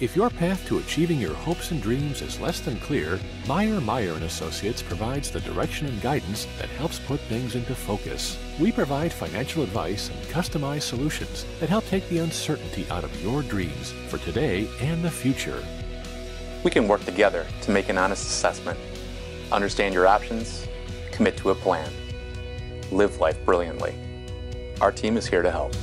If your path to achieving your hopes and dreams is less than clear, Meyer & Associates provides the direction and guidance that helps put things into focus. We provide financial advice and customized solutions that help take the uncertainty out of your dreams for today and the future. We can work together to make an honest assessment, understand your options, commit to a plan, live life brilliantly. Our team is here to help.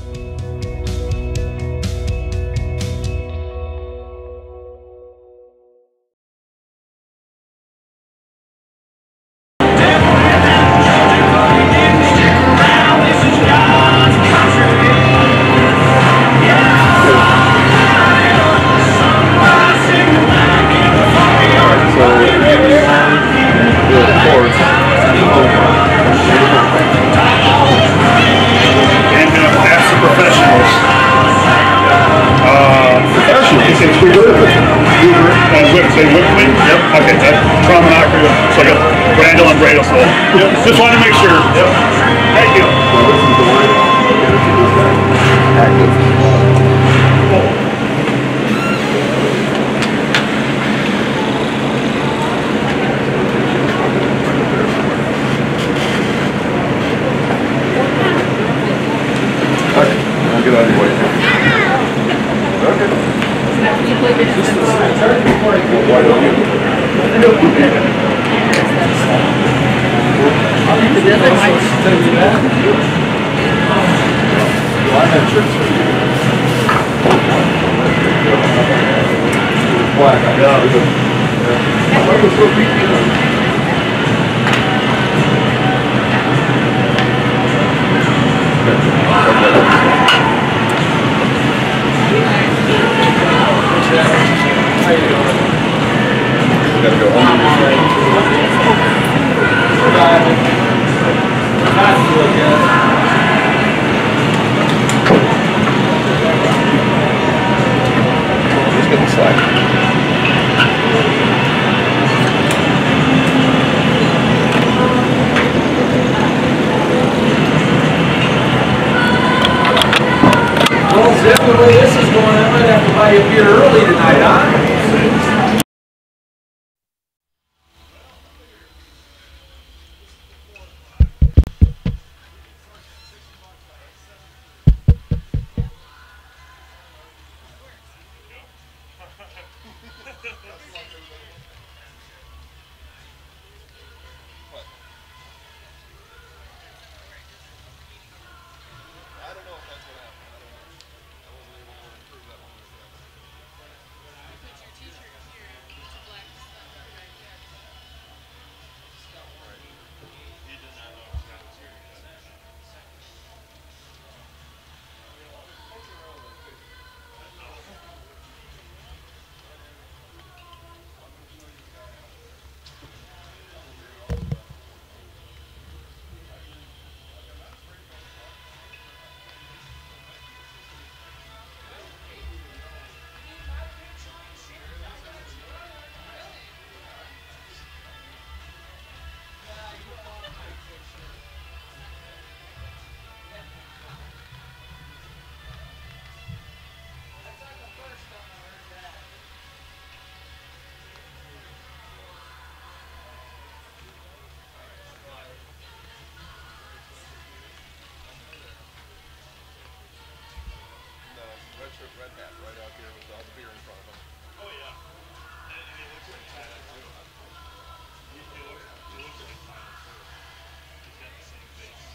Just want to make sure. Yep. Thank you. Okay, I'll get out of your way. Okay. Why don't you? The way this is going, I might have to buy you a beer early tonight, huh? Red hat right out here with all the beer in front of him. Oh yeah. And he looks like he looks like Tyler too. He's got the same face.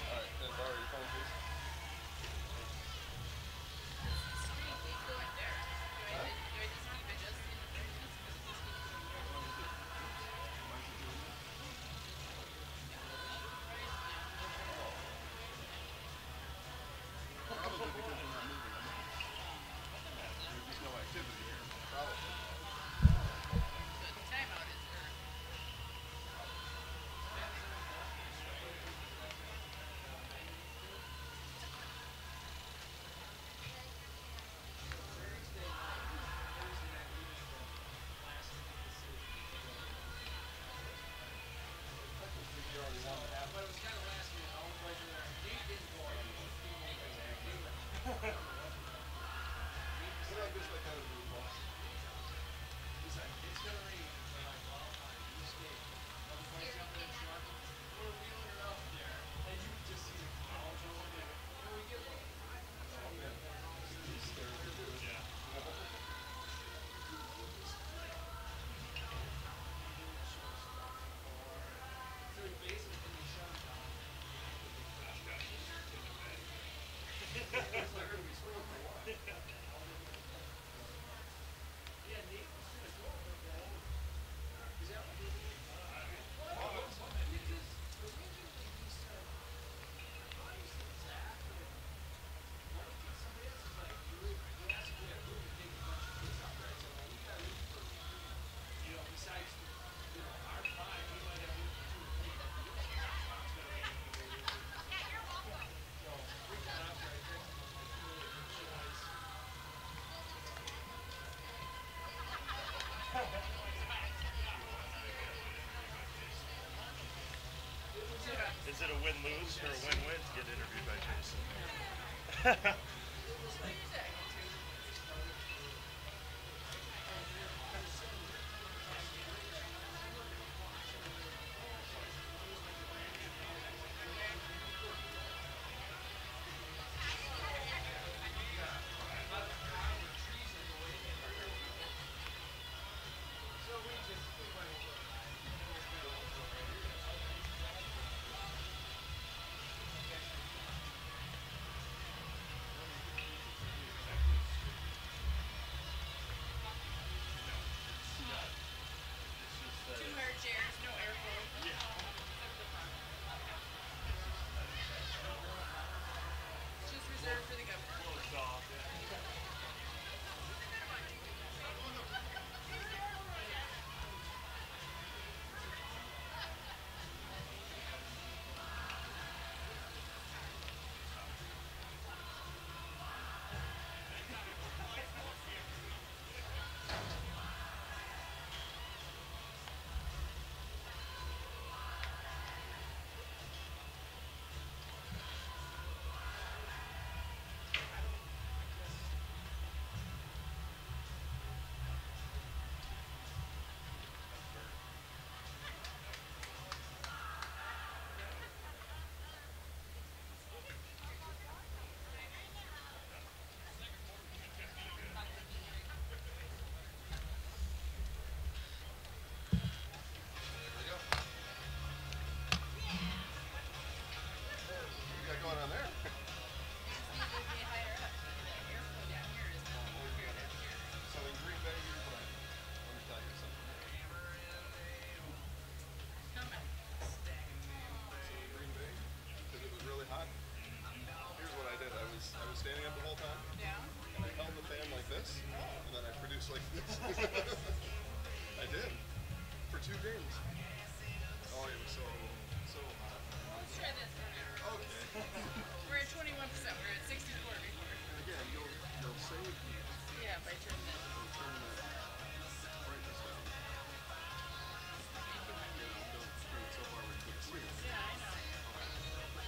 Alright, then borrow your phone please. Is it a win-lose or a win-win to get interviewed by Jason? Standing up the whole time. Yeah. And I held the fan like this, and then I produced like this. I did. For 2 games. Oh, it was so hot. Let's try this one now. Okay. We're at 21%. We're at 64 before. And again, you'll save. Yeah, by turning it. Turn the brightness down. Don't turn it so far where you can't see it. Yeah, I know.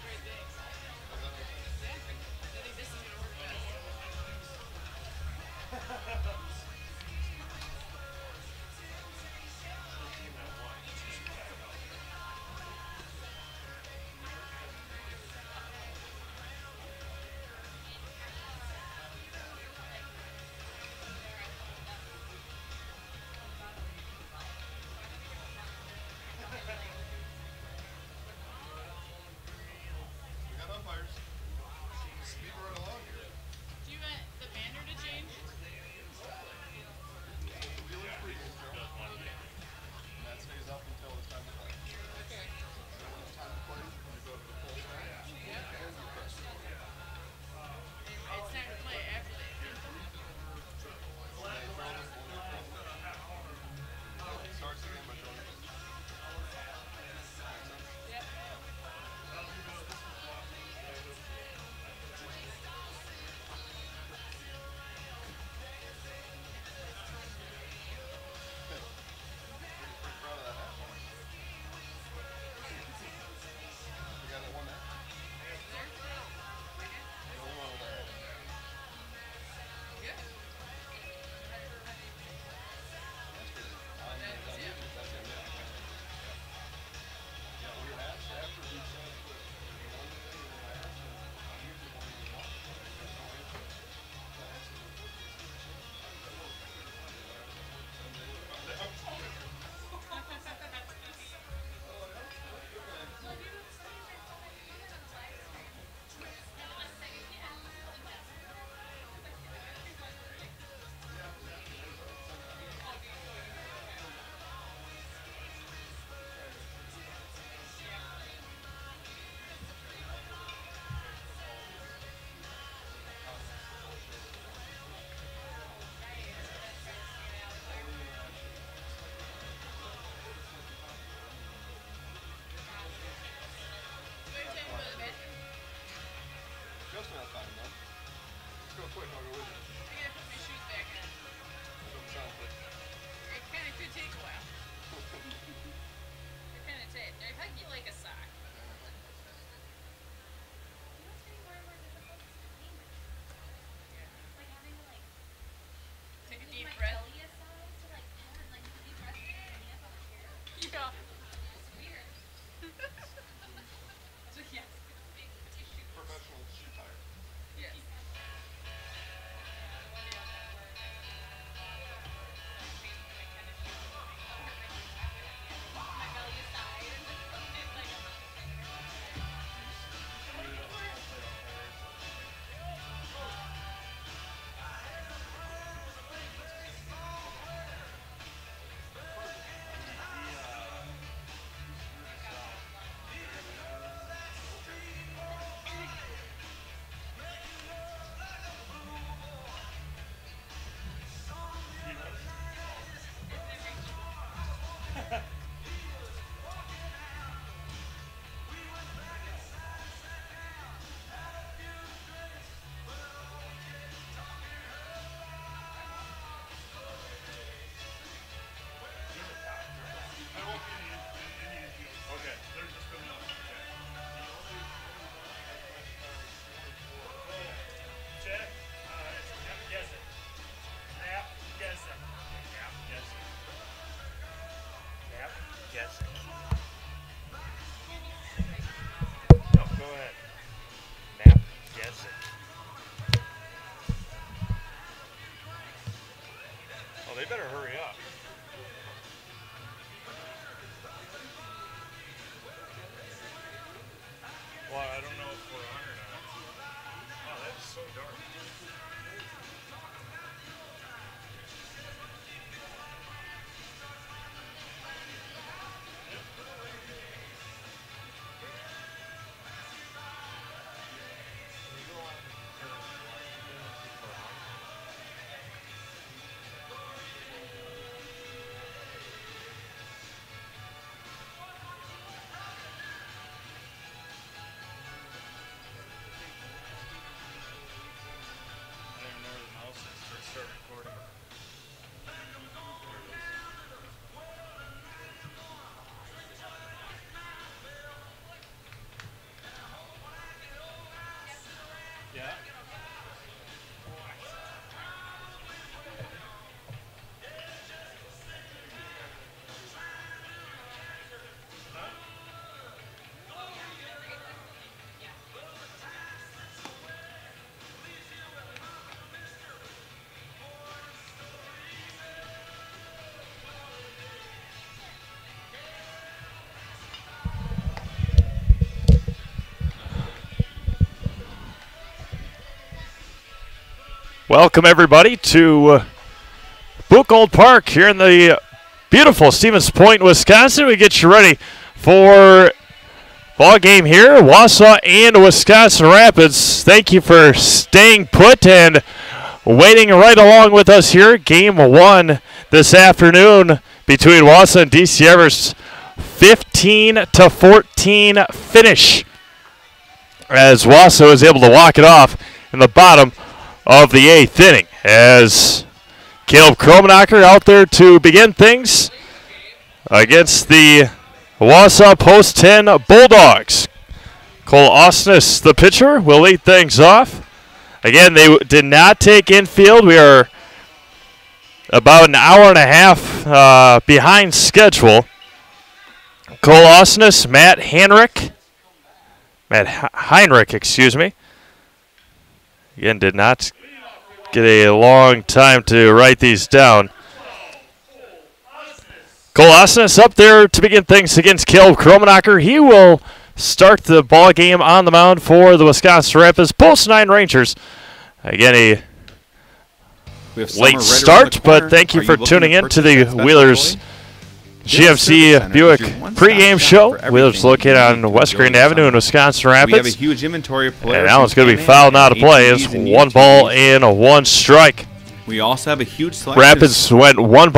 Great, thanks. Is that okay? Yeah. I think this is going to work best. Welcome, everybody, to Buchholz Park here in the beautiful Stevens Point, Wisconsin. We get you ready for ball game here, Wausau and Wisconsin Rapids. Thank you for staying put and waiting right along with us here. Game 1 this afternoon between Wausau and DC Everest. 15-14 finish as Wausau is able to walk it off in the bottom of the 8th inning, as Caleb Kromenacher out there to begin things against the Wausau Post 10 Bulldogs. Cole Osnes, the pitcher, will lead things off. Again, they did not take infield. We are about an hour and a half behind schedule. Cole Osnes, Matt Heinrich, excuse me. Again, did not get a long time to write these down. Cole Osnes up there to begin things against Caleb Kromenacher. He will start the ball game on the mound for the Wisconsin Rapids Post 9 Rangers. Again, a late start, but thank you for tuning in to the Wheelers GMC Buick pregame show. Wheelers located on West Grand Avenue in Wisconsin Rapids. We have a huge inventory of players. And now it's going to be fouled out of play. It's 1 ball and 1 strike. We also have a huge selection. Rapids went 1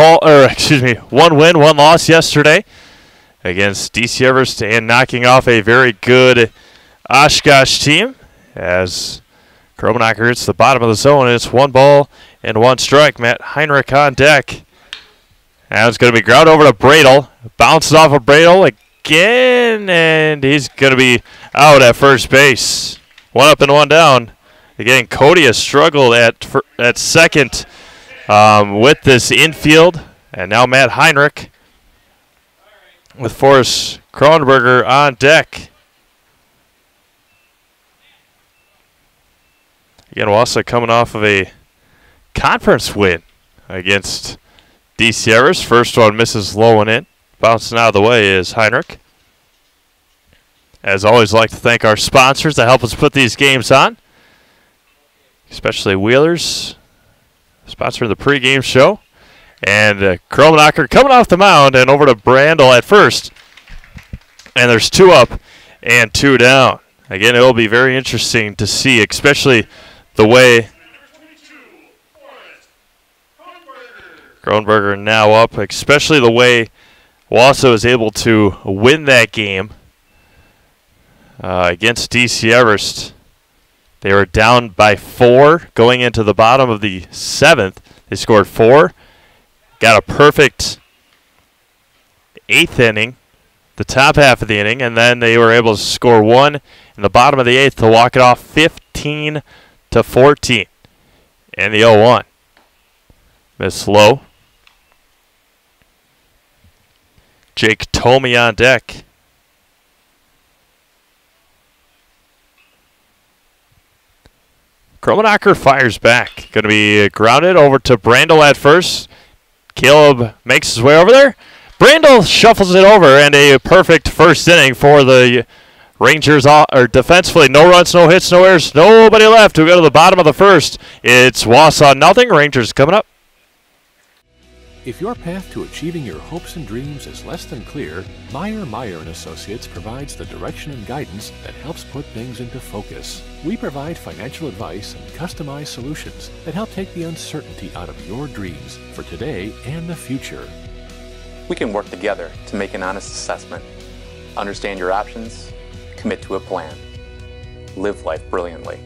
win, 1 loss yesterday against DC Everest and knocking off a very good Oshkosh team as Kromenacher hits the bottom of the zone, and it's 1 ball and 1 strike. Matt Heinrich on deck. Now it's going to be ground over to Bradle. Bounces off of Bradle again, and he's going to be out at first base. 1 up and 1 down. Again, Cody has struggled at second with this infield. And now Matt Heinrich with Forrest Kronberger on deck. Again, Wausau coming off of a conference win against DC Everest. First one misses low and in. Bouncing out of the way is Heinrich. As always, like to thank our sponsors that help us put these games on, especially Wheelers, sponsor of the pregame show. And Kromenacher coming off the mound and over to Brandel at first. And there's 2 up and 2 down. Again, it will be very interesting to see, especially the way Kronberger now up, especially the way Wausau is able to win that game against DC Everest. They were down by 4 going into the bottom of the 7th. They scored 4, got a perfect 8th inning, the top half of the inning, and then they were able to score 1 in the bottom of the 8th to walk it off 15-14 in the 0-1. Miss low. Jake Tomey on deck. Kromenacher fires back. Going to be grounded over to Brandel at first. Caleb makes his way over there. Brandel shuffles it over, and a perfect first inning for the Rangers are defensively, no runs, no hits, no errors, nobody left. We go to the bottom of the first. It's Wausau nothing. Rangers coming up. If your path to achieving your hopes and dreams is less than clear, Meyer & Associates provides the direction and guidance that helps put things into focus. We provide financial advice and customized solutions that help take the uncertainty out of your dreams for today and the future. We can work together to make an honest assessment, understand your options, commit to a plan. Live life brilliantly.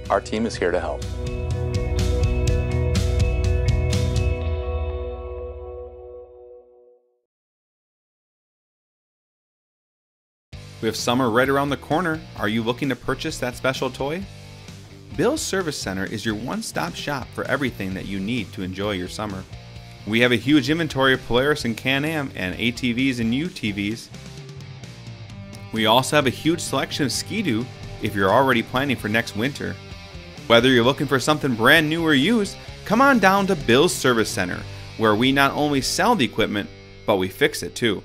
Our team is here to help. We have summer right around the corner. Are you looking to purchase that special toy? Bill's Service Center is your one-stop shop for everything that you need to enjoy your summer. We have a huge inventory of Polaris and Can-Am and ATVs and UTVs. We also have a huge selection of Ski-Doo if you're already planning for next winter. Whether you're looking for something brand new or used, come on down to Bill's Service Center, where we not only sell the equipment, but we fix it too.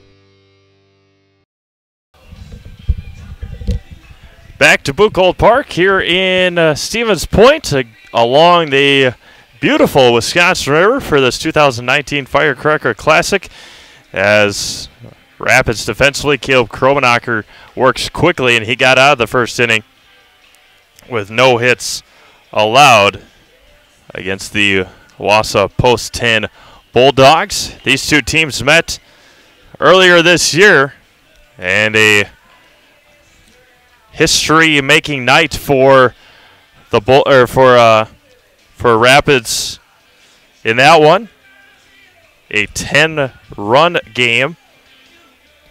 Back to Buchholz Park here in Stevens Point along the beautiful Wisconsin River for this 2019 Firecracker Classic. As Rapids defensively, Caleb Kromenacher works quickly, and he got out of the first inning with no hits allowed against the Wausau Post 10 Bulldogs. These two teams met earlier this year, and a history-making night for the for Rapids in that one. A 10-run game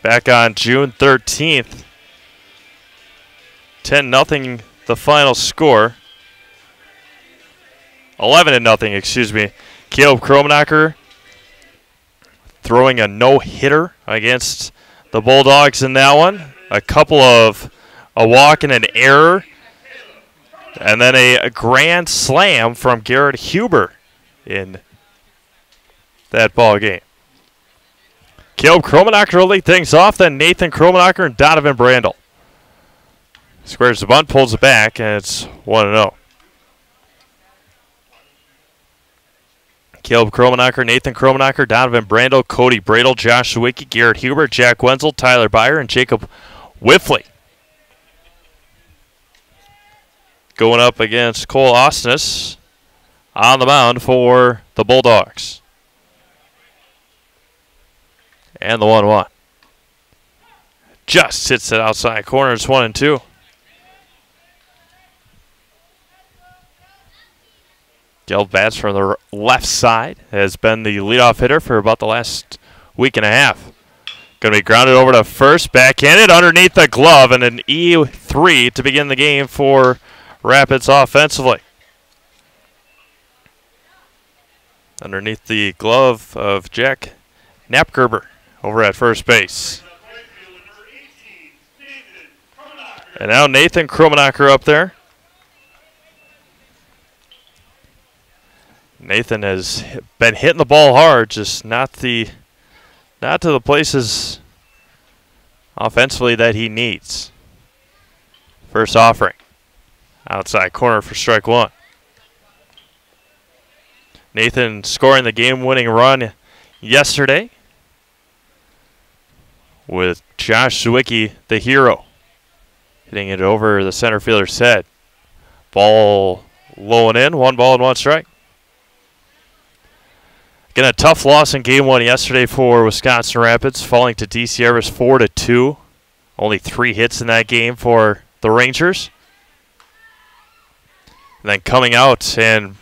back on June 13th. 10-0 the final score. 11-0, excuse me. Caleb Kromenacher throwing a no-hitter against the Bulldogs in that one. A walk and an error, and then a grand slam from Garrett Huber in that ball game. Caleb Kromenacher will lead things off, then Nathan Kromenacher and Donovan Brandel. Squares the bunt, pulls it back, and it's 1-0. Caleb Kromenacher, Nathan Kromenacher, Donovan Brandel, Cody Bradel, Josh Sawicki, Garrett Huber, Jack Wenzel, Tyler Byer, and Jacob Whiffley. Going up against Cole Osnes on the mound for the Bulldogs. And the 1-1. Just hits it outside corner. It's 1-2. Geld bats from the left side. Has been the leadoff hitter for about the last week and a half. Going to be grounded over to first. Backhanded underneath the glove. And an E3 to begin the game for Rapids offensively. Underneath the glove of Jack Knapgerber over at first base. And now Nathan Kromenacher up there. Nathan has been hitting the ball hard, just not to the places offensively that he needs. First offering. Outside corner for strike one. Nathan scoring the game-winning run yesterday with Josh Sawicki, the hero, hitting it over the center fielder's head. Ball low and in, 1-1 strike. Again, a tough loss in game one yesterday for Wisconsin Rapids, falling to DC Everest 4-2. Only 3 hits in that game for the Rangers. And then coming out and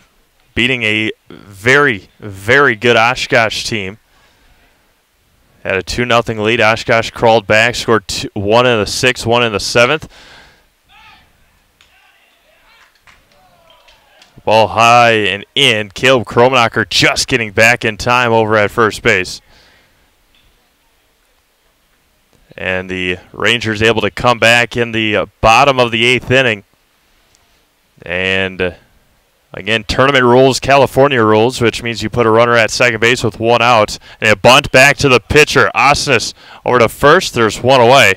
beating a very, very good Oshkosh team. Had a 2-0 lead. Oshkosh crawled back, scored 1 in the 6th, 1 in the 7th. Ball high and in. Caleb Kromenacher just getting back in time over at first base. And the Rangers able to come back in the bottom of the 8th inning. And again, tournament rules, California rules, which means you put a runner at second base with 1 out. And a bunt back to the pitcher. Osnes over to first. There's 1 away.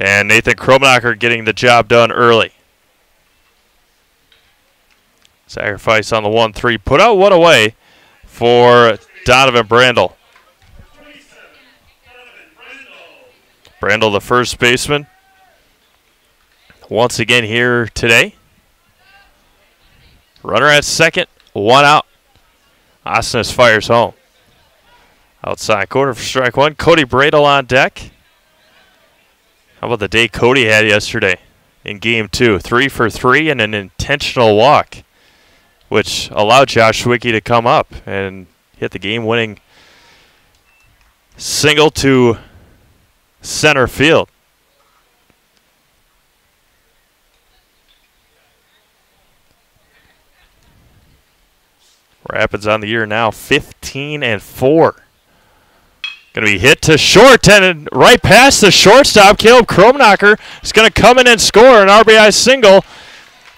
And Nathan Kromenacher getting the job done early. Sacrifice on the 1-3. Put out one away for Donovan Brandel. Brandel, the first baseman, once again here today. Runner at second, one out. Osnes fires home. Outside corner for strike one. Cody Bradel on deck. How about the day Cody had yesterday in game 2? 3 for 3 and an intentional walk, which allowed Josh Wicke to come up and hit the game-winning single to center field. Rapids on the year now 15-4. Going to be hit to short and right past the shortstop. Caleb Kromenacher is going to come in and score an RBI single.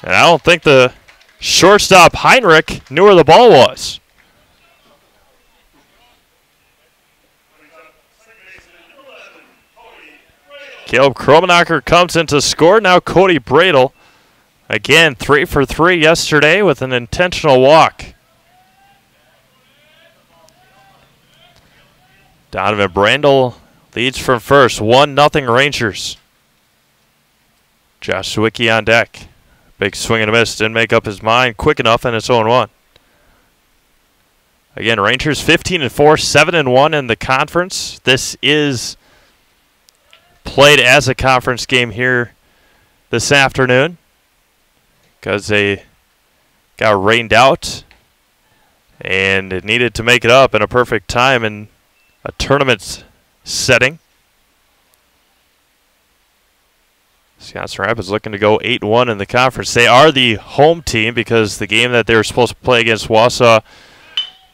And I don't think the shortstop Heinrich knew where the ball was. Caleb Kromenacher comes in to score. Now Cody Bradel. Again, 3 for 3 yesterday with an intentional walk. Donovan Brandel leads from first. 1-0 Rangers. Josh Wicke on deck. Big swing and a miss. Didn't make up his mind quick enough, and it's 0-1. Again, Rangers 15-4, 7-1 in the conference. This is played as a conference game here this afternoon because they got rained out and it needed to make it up in a perfect time in a tournament setting. Wisconsin Rapids looking to go 8-1 in the conference. They are the home team because the game that they were supposed to play against Wausau,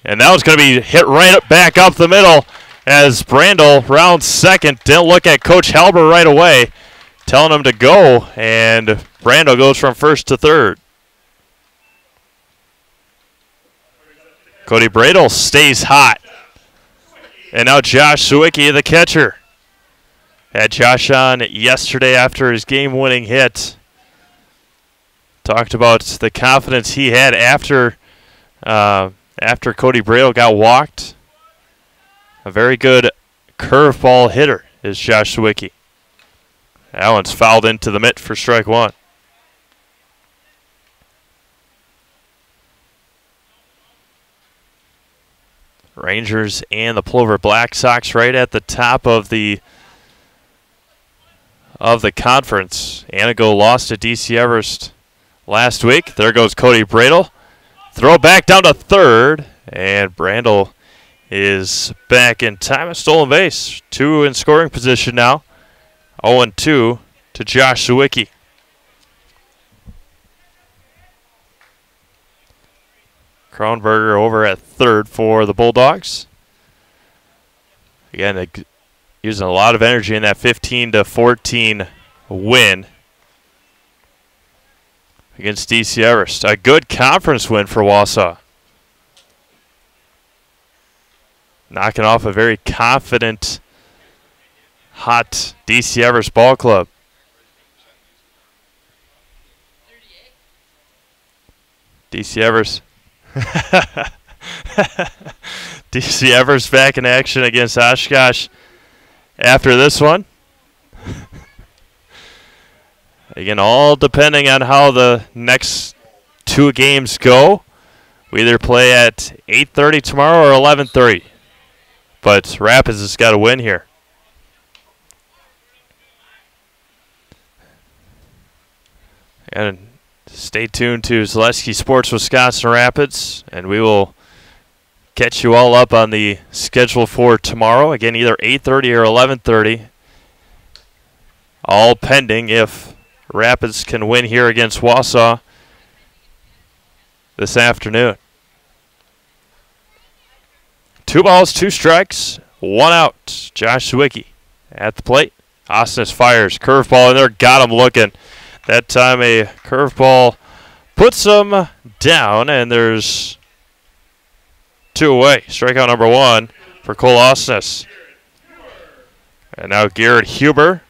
and that was going to be hit right back up the middle as Brandel rounds second. Didn't look at Coach Halber right away, telling him to go, and Brandel goes from first to third. Cody Bradel stays hot. And now Josh Sawicki, the catcher. Had Josh on yesterday after his game-winning hit. Talked about the confidence he had after Cody Bradel got walked. A very good curveball hitter is Josh Sawicki. That one's fouled into the mitt for strike one. Rangers and the Plover Black Sox right at the top of the conference. Anago lost to DC Everest last week. There goes Cody Bradel. Throw back down to third, and Brandel is back in time. A stolen base. 2 in scoring position now. 0-2 to Josh Sawicki. Kronberger over at third for the Bulldogs. Again, using a lot of energy in that 15-14 win against DC Everest. A good conference win for Wausau. Knocking off a very confident, hot DC Everest ball club. DC Everest. DC Everest back in action against Oshkosh after this one. Again, all depending on how the next 2 games go. We either play at 8:30 tomorrow or 11:30. But Rapids has got to win here. And stay tuned to Zaleski Sports Wisconsin Rapids, and we will catch you all up on the schedule for tomorrow. Again, either 8:30 or 11:30. All pending if Rapids can win here against Wausau this afternoon. 2 balls, 2 strikes, 1 out. Josh Sawicki at the plate. Osnes fires. Curveball in there. Got him looking. That time a curveball puts him down, and there's 2 away. Strikeout number 1 for Cole Osnes. And now Garrett Huber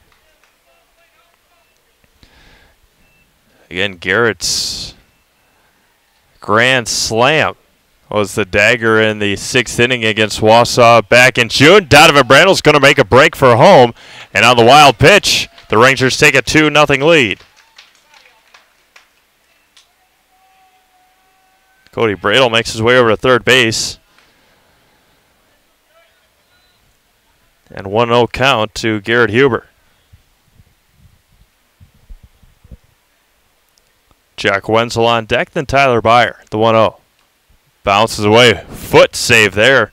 Again, Garrett's grand slam was the dagger in the 6th inning against Wausau back in June. Donovan Brandle's going to make a break for home. And on the wild pitch, the Rangers take a 2-0 lead. Cody Bradle makes his way over to third base. And 1-0 count to Garrett Huber. Jack Wenzel on deck, then Tyler Byer, the 1-0. Bounces away. Foot save there.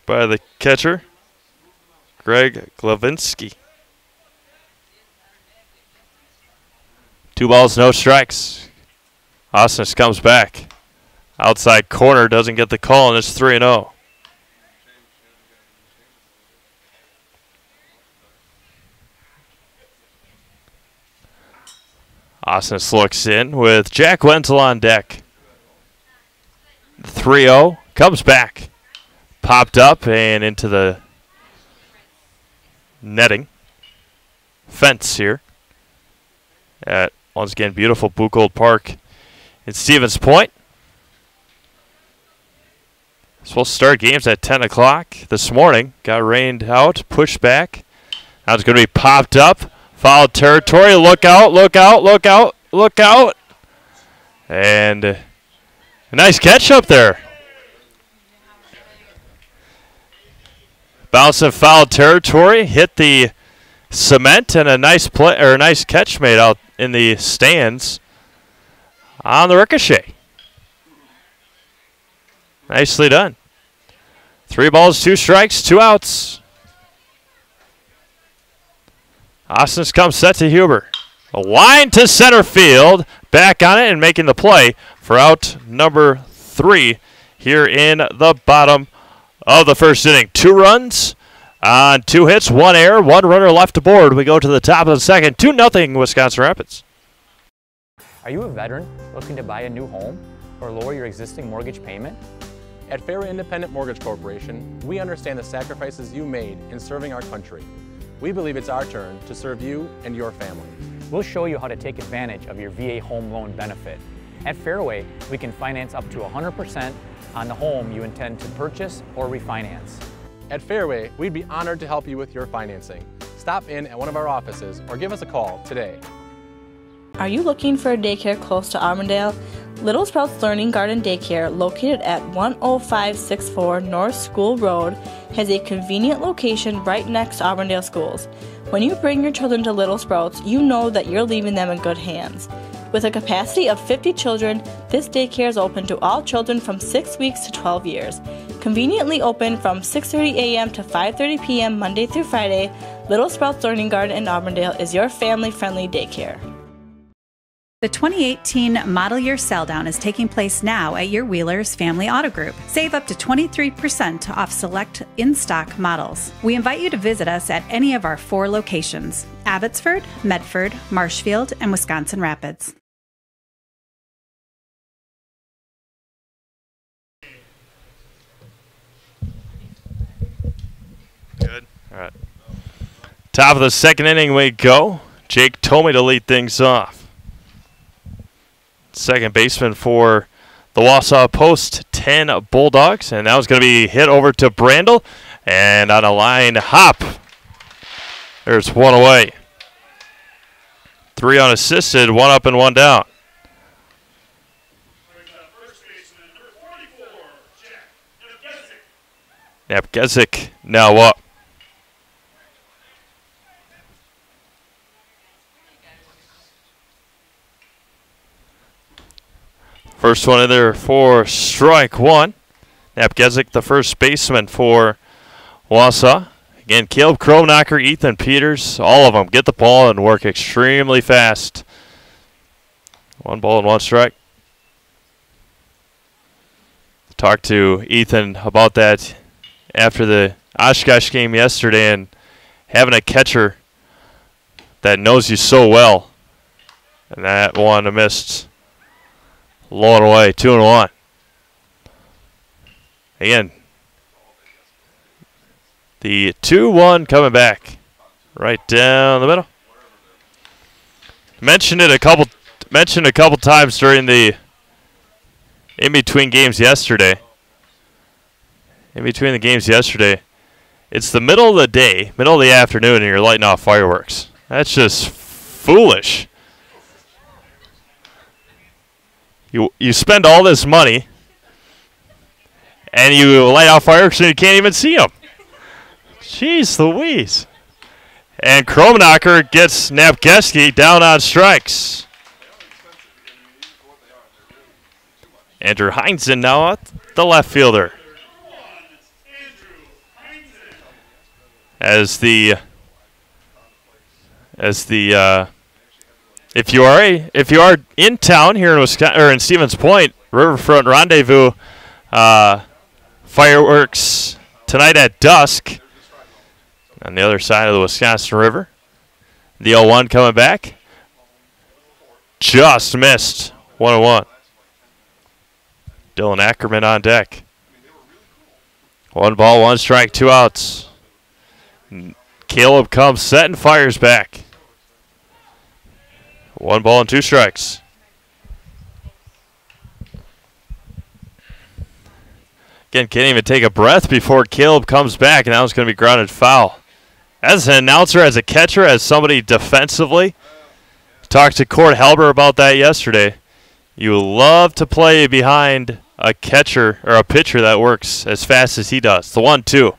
By the catcher, Greg Glavinsky. 2 balls, no strikes. Osnes comes back. Outside corner, doesn't get the call, and it's 3-0. Osnes looks in with Jack Wenzel on deck. 3-0, comes back. Popped up and into the netting. Fence here at, once again, beautiful Buchholz Park in Stevens Point. Supposed to start games at 10 o'clock this morning. Got rained out, pushed back. Now it's going to be popped up. Foul territory. Look out, look out, look out, look out. And a nice catch up there. Bounce in foul territory. Hit the cement, and a nice play or a nice catch made out in the stands on the ricochet. Nicely done. 3 balls, 2 strikes, 2 outs. Osnes comes set to Huber. A line to center field. Back on it and making the play for out number 3 here in the bottom of the first inning. 2 runs on 2 hits, 1 error, 1 runner left aboard. We go to the top of the second. 2-0 Wisconsin Rapids. Are you a veteran looking to buy a new home or lower your existing mortgage payment? At Fairway Independent Mortgage Corporation, we understand the sacrifices you made in serving our country. We believe it's our turn to serve you and your family. We'll show you how to take advantage of your VA home loan benefit. At Fairway, we can finance up to 100% on the home you intend to purchase or refinance. At Fairway, we'd be honored to help you with your financing. Stop in at one of our offices or give us a call today. Are you looking for a daycare close to Auburndale? Little Sprouts Learning Garden Daycare, located at 10564 North School Road, has a convenient location right next to Auburndale schools. When you bring your children to Little Sprouts, you know that you're leaving them in good hands. With a capacity of 50 children, this daycare is open to all children from 6 weeks to 12 years. Conveniently open from 6:30 a.m. to 5:30 p.m. Monday through Friday, Little Sprouts Learning Garden in Auburndale is your family-friendly daycare. The 2018 model year sell down is taking place now at your Wheeler's Family Auto Group. Save up to 23% off select in-stock models. We invite you to visit us at any of our 4 locations: Abbotsford, Medford, Marshfield, and Wisconsin Rapids. Good. All right. Top of the second inning we go. Jake Tomey to lead things off. Second baseman for the Wausau Post 10 Bulldogs. And that was going to be hit over to Brandle. And on a line hop, there's 1 away. 3 unassisted, 1 up and 1 down. Napgezik now up. First one in there for strike 1. Napgezik, the first baseman for Wausau. Again, Caleb Kromnacher, Ethan Peters, all of them get the ball and work extremely fast. 1 ball and 1 strike. Talked to Ethan about that after the Oshkosh game yesterday, and having a catcher that knows you so well. And that one missed. Low and away, 2-1. Again, the 2-1 coming back. Right down the middle. Mentioned a couple times during the in-between games yesterday. In between the games yesterday, it's the middle of the day, middle of the afternoon, and you're lighting off fireworks. That's just foolish. You spend all this money, and you light off fireworks, and you can't even see them. Jeez Louise. And Kromnacher gets Napkeski down on strikes. Andrew Heinzen now at the left fielder. If you are in town here in Wisconsin or in Stevens Point, Riverfront Rendezvous, fireworks tonight at dusk on the other side of the Wisconsin River. The 0-1 coming back. Just missed 1-1. Dylan Ackerman on deck. 1 ball, 1 strike, 2 outs. Caleb comes set and fires back. 1 ball and 2 strikes. Again, can't even take a breath before Caleb comes back, and that was going to be grounded foul. As an announcer, as a catcher, as somebody defensively, talked to Cord Halber about that yesterday. You love to play behind a catcher or a pitcher that works as fast as he does. The 1-2.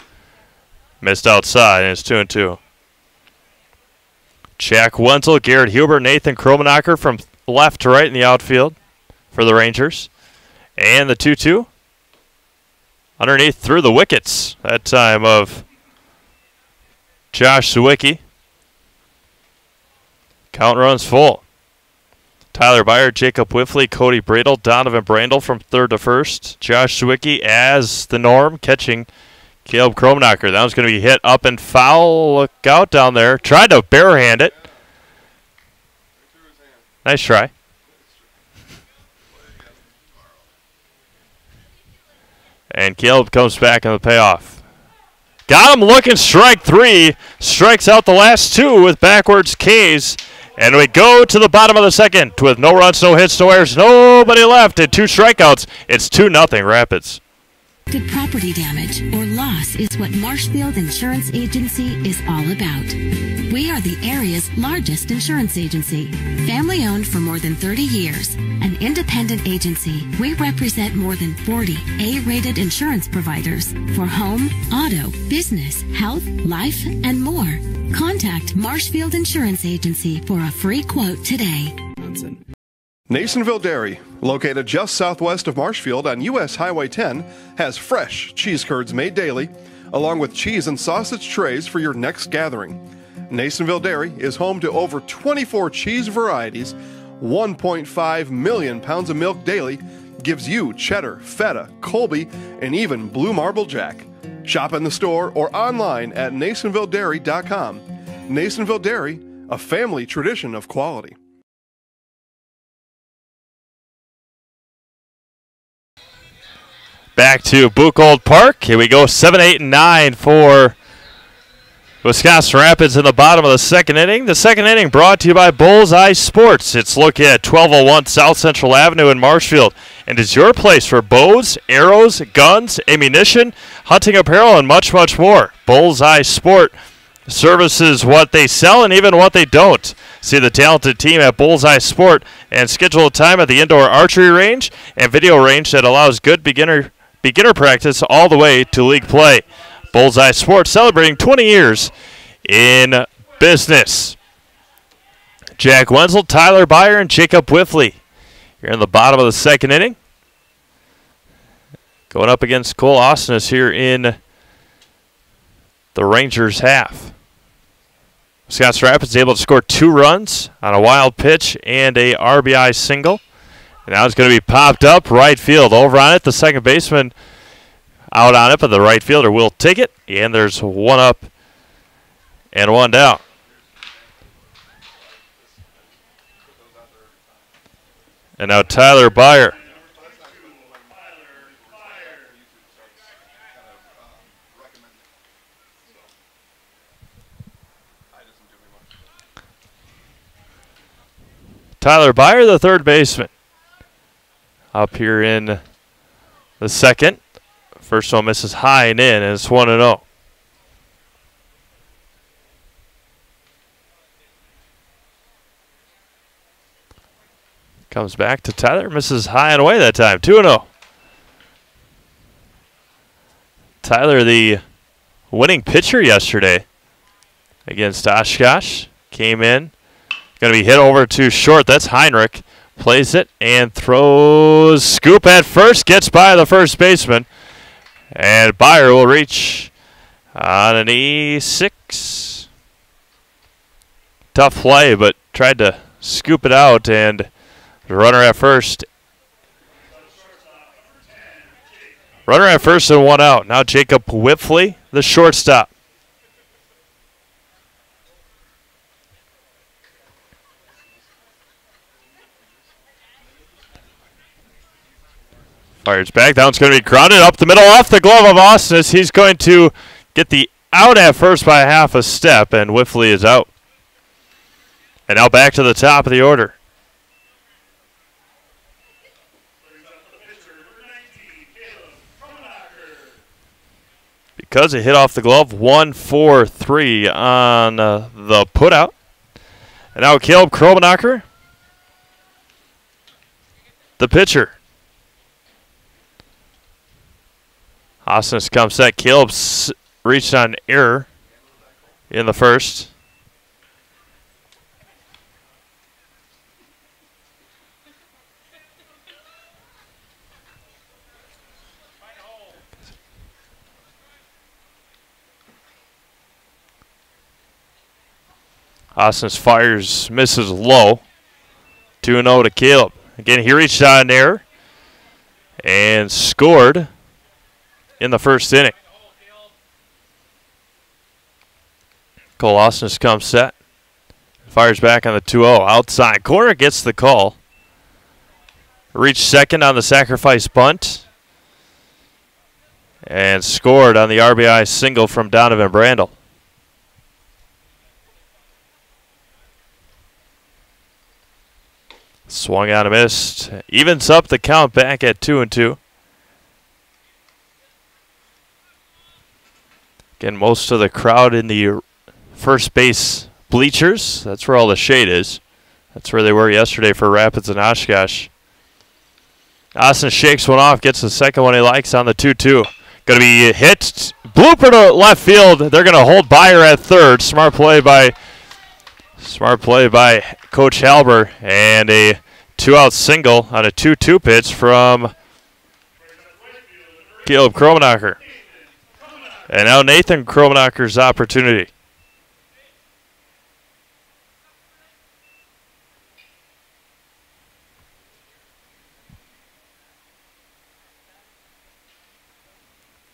Missed outside, and it's 2-2. Jack Wenzel, Garrett Huber, Nathan Kromnacher from left to right in the outfield for the Rangers. And the 2-2. Underneath through the wickets that time of Josh Sawicki. Count runs full. Tyler Byer, Jacob Whiffley, Cody Bradle, Donovan Brandel from third to first. Josh Sawicki as the norm, catching Caleb Kromnacher. That was going to be hit up and foul. Look out down there. Tried to barehand it. Nice try. And Caleb comes back on the payoff. Got him looking, strike 3. Strikes out the last 2 with backwards K's. And we go to the bottom of the second with no runs, no hits, no errors, nobody left, and 2 strikeouts. It's 2-0 Rapids. Property damage or loss is what Marshfield Insurance Agency is all about. We are the area's largest insurance agency. Family owned for more than 30 years. An independent agency, we represent more than 40 A-rated insurance providers for home, auto, business, health, life, and more. Contact Marshfield Insurance Agency for a free quote today. Nasonville Dairy, located just southwest of Marshfield on U.S. Highway 10, has fresh cheese curds made daily, along with cheese and sausage trays for your next gathering. Nasonville Dairy is home to over 24 cheese varieties, 1.5 million pounds of milk daily, gives you cheddar, feta, Colby, and even blue marble jack. Shop in the store or online at NasonvilleDairy.com. Nasonville Dairy, a family tradition of quality. Back to Buchholz Park. Here we go, 7, 8, and 9 for Wisconsin Rapids in the bottom of the second inning. The second inning brought to you by Bullseye Sports. It's located at 1201 South Central Avenue in Marshfield, and is your place for bows, arrows, guns, ammunition, hunting apparel, and much, much more. Bullseye Sport services what they sell and even what they don't. See the talented team at Bullseye Sport and schedule a time at the indoor archery range and video range that allows good beginner practice all the way to league play. Bullseye Sports celebrating 20 years in business. Jack Wenzel, Tyler Byer, and Jacob Whiffley here in the bottom of the second inning. Going up against Cole Austinus here in the Rangers half. Wisconsin Rapids able to score 2 runs on a wild pitch and a RBI single. And now it's going to be popped up right field. Over on it, the second baseman out on it, but the right fielder will take it. And there's 1 up and 1 down. And now Tyler Byer. Tyler Byer, the third baseman. Up here in the second. First one misses high and in, and it's 1-0. Comes back to Tyler, misses high and away that time, 2-0. Tyler, the winning pitcher yesterday against Oshkosh, came in. Going to be hit over to short. That's Heinrich. Plays it and throws. Scoop at first. Gets by the first baseman. And Byer will reach on an E6. Tough play, but tried to scoop it out. And the runner at first. Runner at first and one out. Now Jacob Whipfley, the shortstop. Fires back. That one's going to be grounded up the middle off the glove of Austin as he's going to get the out at first by half a step, and Whiffley is out. And now back to the top of the order. Because it hit off the glove, 1-4-3 on the putout. And now Caleb Kromenacher, the pitcher. Austin comes set. Caleb's reached on error in the first. Austin's fires, misses low. 2-0 to Caleb. Again, he reached on error and scored in the first inning. Cole Austin comes set. Fires back on the 2-0. Outside corner gets the call. Reached second on the sacrifice bunt. And scored on the RBI single from Donovan Brandel. Swung out and missed. Evens up the count back at 2-2. Again, most of the crowd in the first base bleachers. That's where all the shade is. That's where they were yesterday for Rapids and Oshkosh. Austin shakes one off, gets the second one he likes on the 2-2. Going to be hit. Blooper to left field. They're going to hold Byer at third. Smart play by Coach Halber. And a two-out single on a 2-2 pitch from Caleb Kromenacher. And now Nathan Kromenacher's opportunity.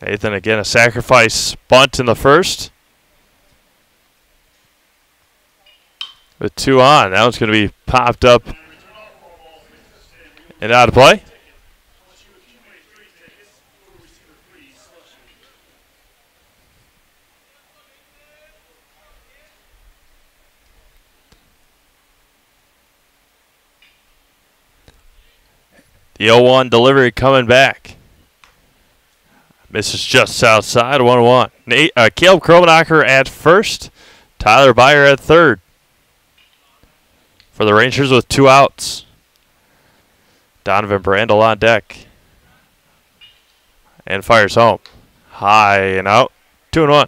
Nathan again, a sacrifice bunt in the first. With two on. That one's going to be popped up and out of play. The 0-1 delivery coming back. Misses just outside, 1-1. Caleb Kromenacher at first. Tyler Byer at third. For the Rangers with two outs. Donovan Brandel on deck. And fires home. High and out. 2-1.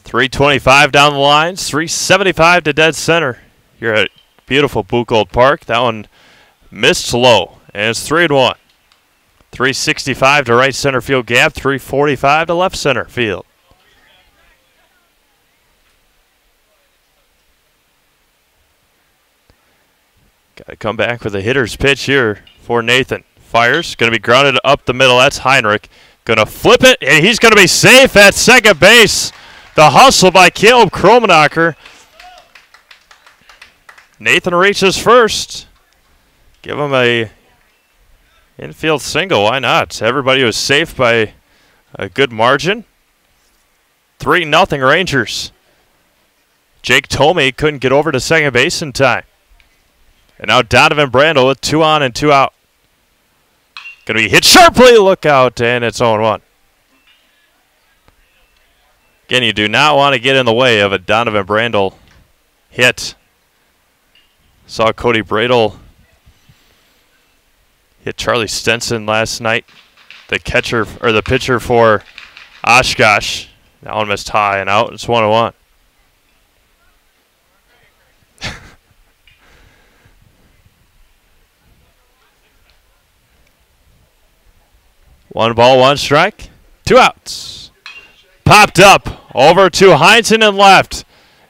.325 down the lines, 375 to dead center. Here at beautiful Buchholz Park. That one missed low, and it's 3-1. 365 to right center field gap, 345 to left center field. Got to come back with a hitter's pitch here for Nathan. Fires, going to be grounded up the middle. That's Heinrich. Going to flip it, and he's going to be safe at second base. The hustle by Caleb Kromenacher. Nathan reaches first. Give him a infield single. Why not? Everybody was safe by a good margin. 3-0 Rangers. Jake Tomei couldn't get over to second base in time. And now Donovan Brandel with 2 on and 2 out. Going to be hit sharply. Look out, and it's 0-1. Again, you do not want to get in the way of a Donovan Brandel hit. Saw Cody Bradel hit Charlie Stenson last night. The catcher or the pitcher for Oshkosh. That one missed high and out. It's 1-1. One ball, one strike, 2 outs. Popped up over to Heinzen and left.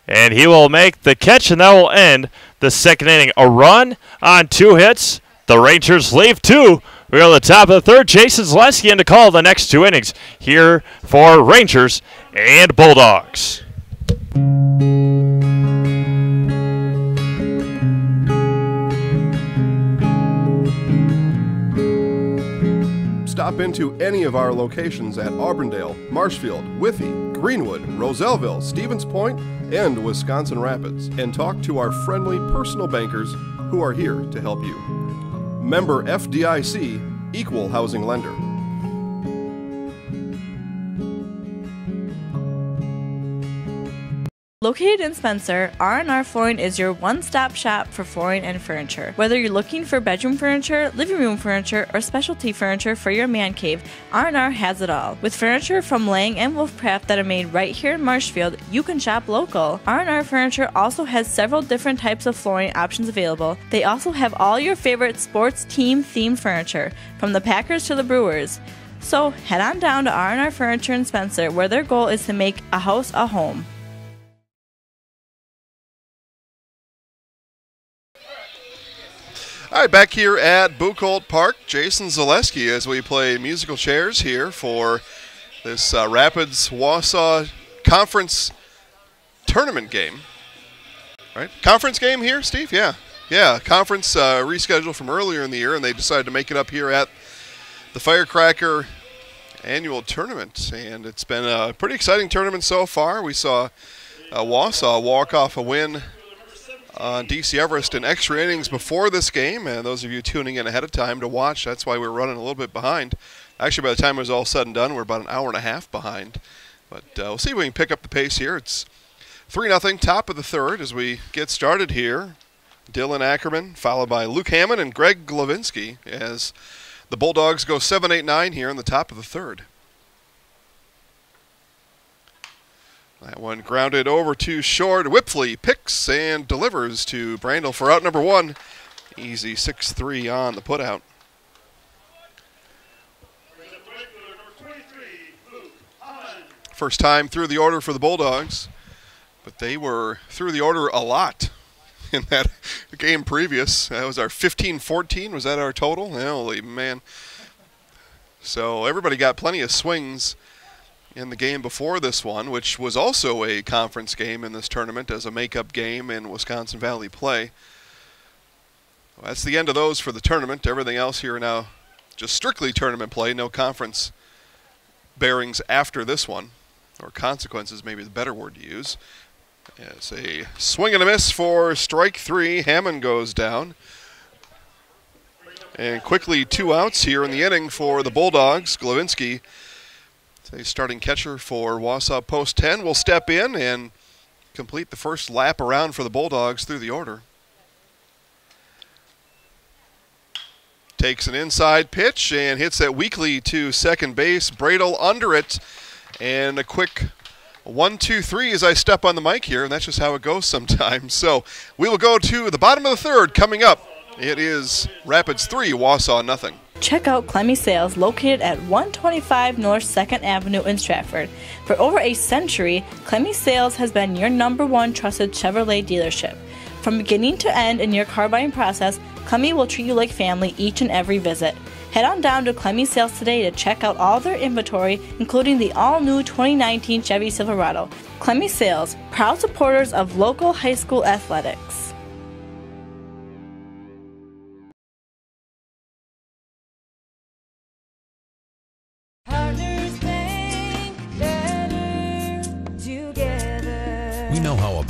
And he will make the catch, and that will end the second inning. A run on 2 hits. The Rangers leave 2. We're on the top of the third. Jason Zaleski in to call the next 2 innings here for Rangers and Bulldogs. Stop into any of our locations at Auburndale, Marshfield, Withee, Greenwood, Roselleville, Stevens Point, and Wisconsin Rapids, and talk to our friendly personal bankers who are here to help you. Member FDIC, Equal Housing Lender. Located in Spencer, R&R Flooring is your one-stop shop for flooring and furniture. Whether you're looking for bedroom furniture, living room furniture, or specialty furniture for your man cave, R&R has it all. With furniture from Lang and Wolfcraft that are made right here in Marshfield, you can shop local. R&R Furniture also has several different types of flooring options available. They also have all your favorite sports team-themed furniture, from the Packers to the Brewers. So head on down to R&R Furniture in Spencer, where their goal is to make a house a home. All right, back here at Buchholz Park, Jason Zaleski as we play musical chairs here for this Rapids-Wausau Conference tournament game. Right? Conference game here, Steve? Yeah. Yeah, conference rescheduled from earlier in the year, and they decided to make it up here at the Firecracker annual tournament. And it's been a pretty exciting tournament so far. We saw Wausau walk off a win on DC Everest in extra innings before this game, and those of you tuning in ahead of time to watch, that's why we're running a little bit behind. Actually, by the time it was all said and done, we're about an hour and a half behind. But we'll see if we can pick up the pace here. It's 3-0, top of the third as we get started here. Dylan Ackerman, followed by Luke Hammond and Greg Glavinsky as the Bulldogs go 7-8-9 here in the top of the third. That one grounded over to short. Whipfley picks and delivers to Brandel for out number 1. Easy 6-3 on the putout. First time through the order for the Bulldogs, but they were through the order a lot in that game previous. That was our 15-14. Was that our total? Holy man. So everybody got plenty of swings in the game before this one, which was also a conference game in this tournament as a makeup game in Wisconsin Valley play. Well, that's the end of those for the tournament. Everything else here now just strictly tournament play, no conference bearings after this one, or consequences maybe the better word to use. It's a swing and a miss for strike 3. Hammond goes down. And quickly 2 outs here in the inning for the Bulldogs. Glavinsky, a starting catcher for Wausau Post 10, will step in and complete the first lap around for the Bulldogs through the order. Takes an inside pitch and hits that weakly to second base. Bradel under it, and a quick 1-2-3 as I step on the mic here, and that's just how it goes sometimes. So we will go to the bottom of the third coming up. It is Rapids 3, Wausau nothing. Check out Clemmy Sales, located at 125 North 2nd Avenue in Stratford. For over a century, Clemmy Sales has been your #1 trusted Chevrolet dealership. From beginning to end in your car buying process, Clemmy will treat you like family each and every visit. Head on down to Clemmy Sales today to check out all their inventory, including the all-new 2019 Chevy Silverado. Clemmy Sales, proud supporters of local high school athletics. Partners Bank.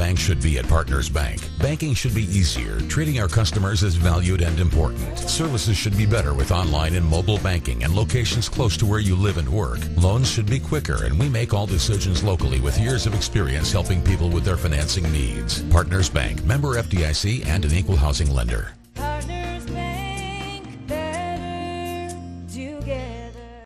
bank should be at Partners Bank. Banking should be easier. Treating our customers as valued and important. Services should be better with online and mobile banking and locations close to where you live and work. Loans should be quicker, and we make all decisions locally with years of experience helping people with their financing needs. Partners Bank, member FDIC, and an equal housing lender. Partners Bank, better together.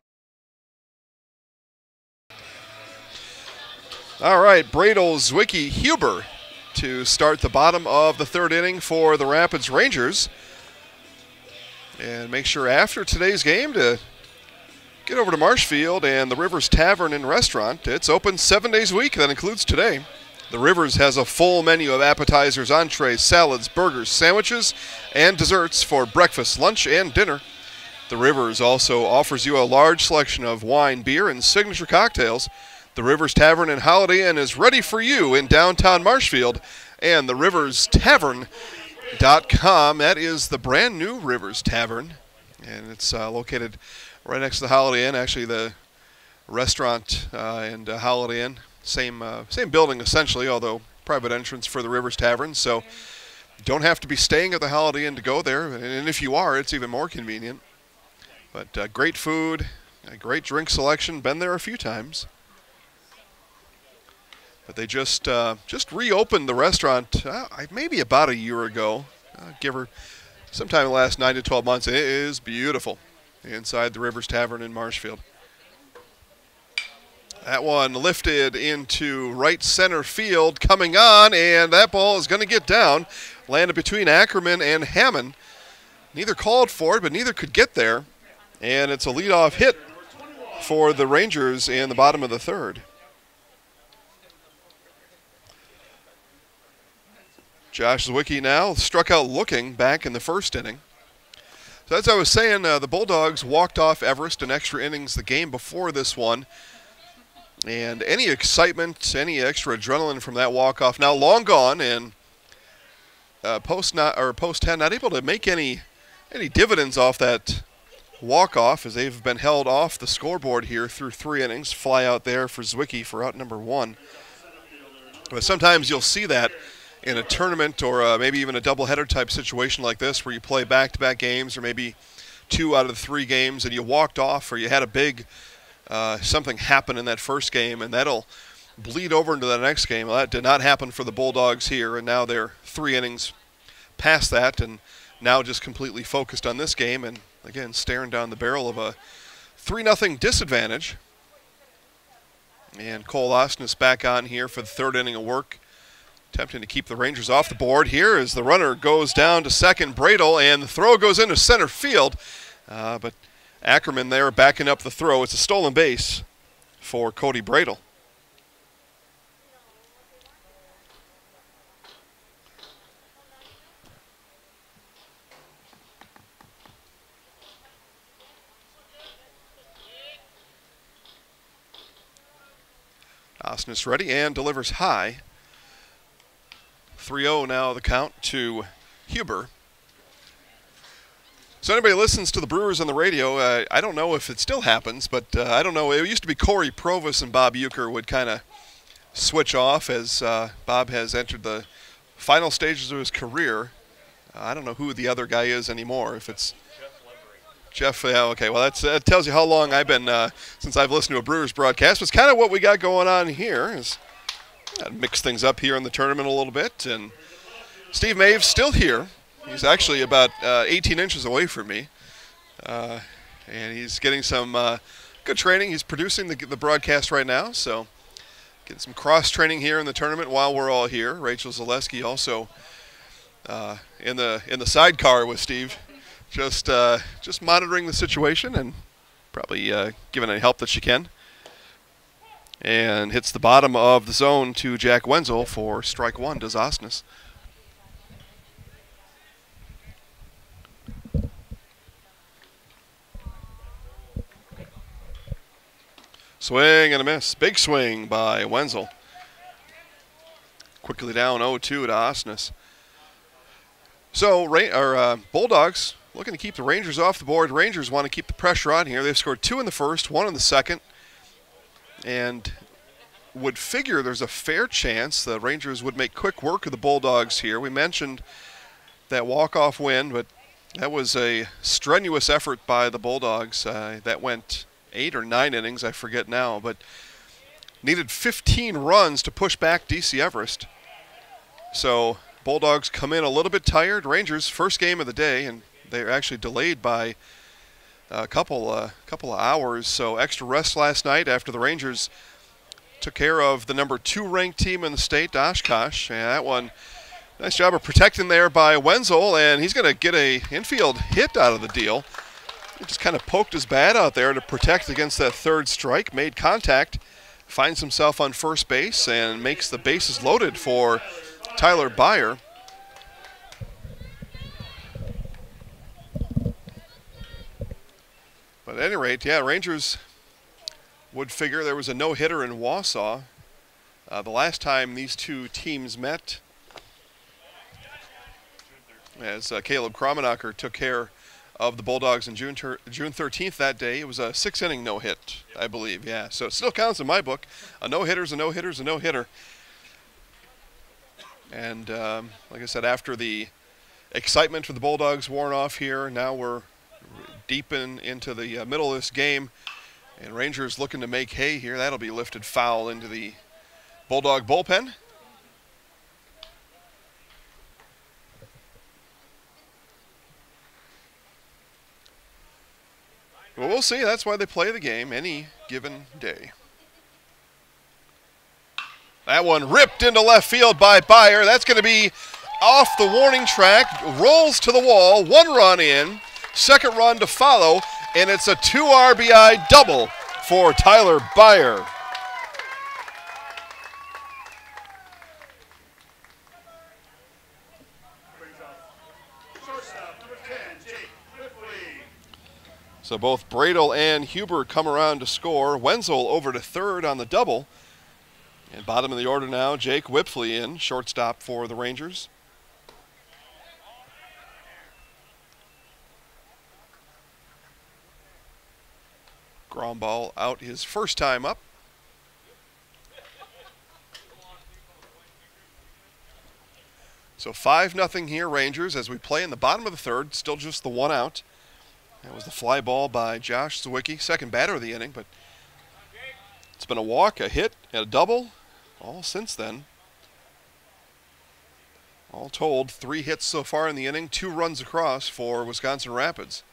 All right, Bradel, Zwicky, Huber to start the bottom of the third inning for the Rapids Rangers. And make sure after today's game to get over to Marshfield and the Rivers Tavern and Restaurant. It's open 7 days a week. That includes today. The Rivers has a full menu of appetizers, entrees, salads, burgers, sandwiches, and desserts for breakfast, lunch, and dinner. The Rivers also offers you a large selection of wine, beer, and signature cocktails. The Rivers Tavern and Holiday Inn is ready for you in downtown Marshfield. And the riverstavern.com, that is the brand new Rivers Tavern. And it's located right next to the Holiday Inn. Actually, the restaurant and Holiday Inn, same building essentially, although private entrance for the Rivers Tavern. So you don't have to be staying at the Holiday Inn to go there. And if you are, it's even more convenient. But great food, a great drink selection. Been there a few times. But they just reopened the restaurant maybe about a year ago. Give her sometime in the last 9 to 12 months. It is beautiful inside the Rivers Tavern in Marshfield. That one lifted into right center field, coming on, and that ball is going to get down. Landed between Ackerman and Hammond. Neither called for it, but neither could get there. And it's a leadoff hit for the Rangers in the bottom of the third. Josh Zwicky now struck out looking back in the first inning. So as I was saying, the Bulldogs walked off Everest in extra innings the game before this one. And any excitement, any extra adrenaline from that walk-off now long gone, and post 10 not able to make any dividends off that walk-off as they've been held off the scoreboard here through 3 innings. Fly out there for Zwicky for out number 1. But sometimes you'll see that in a tournament or maybe even a doubleheader type situation like this where you play back-to-back games or maybe 2 out of the 3 games and you walked off or you had a big something happen in that first game and that'll bleed over into the next game. Well, that did not happen for the Bulldogs here, and now they're 3 innings past that and now just completely focused on this game and, again, staring down the barrel of a 3-0 disadvantage. And Cole Osnes back on here for the 3rd inning of work. Attempting to keep the Rangers off the board here as the runner goes down to second, Bradel, and the throw goes into center field. But Ackerman there backing up the throw. It's a stolen base for Cody Bradel. Osnes ready and delivers high. 3-0 now the count to Huber. So anybody listens to the Brewers on the radio, I don't know if it still happens, but I don't know. It used to be Corey Provis and Bob Euchre would kind of switch off as Bob has entered the final stages of his career. I don't know who the other guy is anymore. If it's Jeff, yeah, okay. Well, that tells you how long I've been since I've listened to a Brewers broadcast. It's kind of what we got going on here. Is mix things up here in the tournament a little bit. And Steve Maves still here. He's actually about 18 inches away from me. And he's getting some good training. He's producing the broadcast right now. So getting some cross-training here in the tournament while we're all here. Rachel Zaleski also in the sidecar with Steve. Just monitoring the situation and probably giving any help that she can. And hits the bottom of the zone to Jack Wenzel for strike 1, does Osnes. Swing and a miss. Big swing by Wenzel. Quickly down 0-2 to Osnes. So Bulldogs looking to keep the Rangers off the board. Rangers want to keep the pressure on here. They've scored 2 in the first, 1 in the second. And would figure there's a fair chance the Rangers would make quick work of the Bulldogs here. We mentioned that walk-off win, but that was a strenuous effort by the Bulldogs. That went 8 or 9 innings, I forget now, but needed 15 runs to push back DC Everest. So Bulldogs come in a little bit tired. Rangers, first game of the day, and they're actually delayed by a couple of hours. So extra rest last night after the Rangers took care of the number 2 ranked team in the state, Oshkosh. And that one, nice job of protecting there by Wenzel, and he's going to get a infield hit out of the deal. He just kind of poked his bat out there to protect against that third strike, made contact, finds himself on first base, and makes the bases loaded for Tyler Byer. But at any rate, yeah, Rangers would figure there was a no-hitter in Wausau. The last time these two teams met, as Caleb Kromenacher took care of the Bulldogs on June 13th that day. It was a 6-inning no-hit, I believe, yeah. So it still counts in my book. A no-hitter's a no-hitter's a no-hitter. And like I said, after the excitement for the Bulldogs worn off here, now we're deep into the middle of this game. And Rangers looking to make hay here. That'll be lifted foul into the Bulldog bullpen. Well, we'll see. That's why they play the game any given day. That one ripped into left field by Byer. That's going to be off the warning track. Rolls to the wall. 1 run in. 2nd run to follow. And it's a 2 RBI double for Tyler Byer. So both Bradel and Huber come around to score. Wenzel over to 3rd on the double. And bottom of the order now, Jake Whipfley in, shortstop for the Rangers. Ground ball out his first time up. So 5-0 here, Rangers, as we play in the bottom of the 3rd, still just the 1 out. That was the fly ball by Josh Zwicky, second batter of the inning, but it's been a walk, a hit, and a double all since then. All told, 3 hits so far in the inning, 2 runs across for Wisconsin Rapids.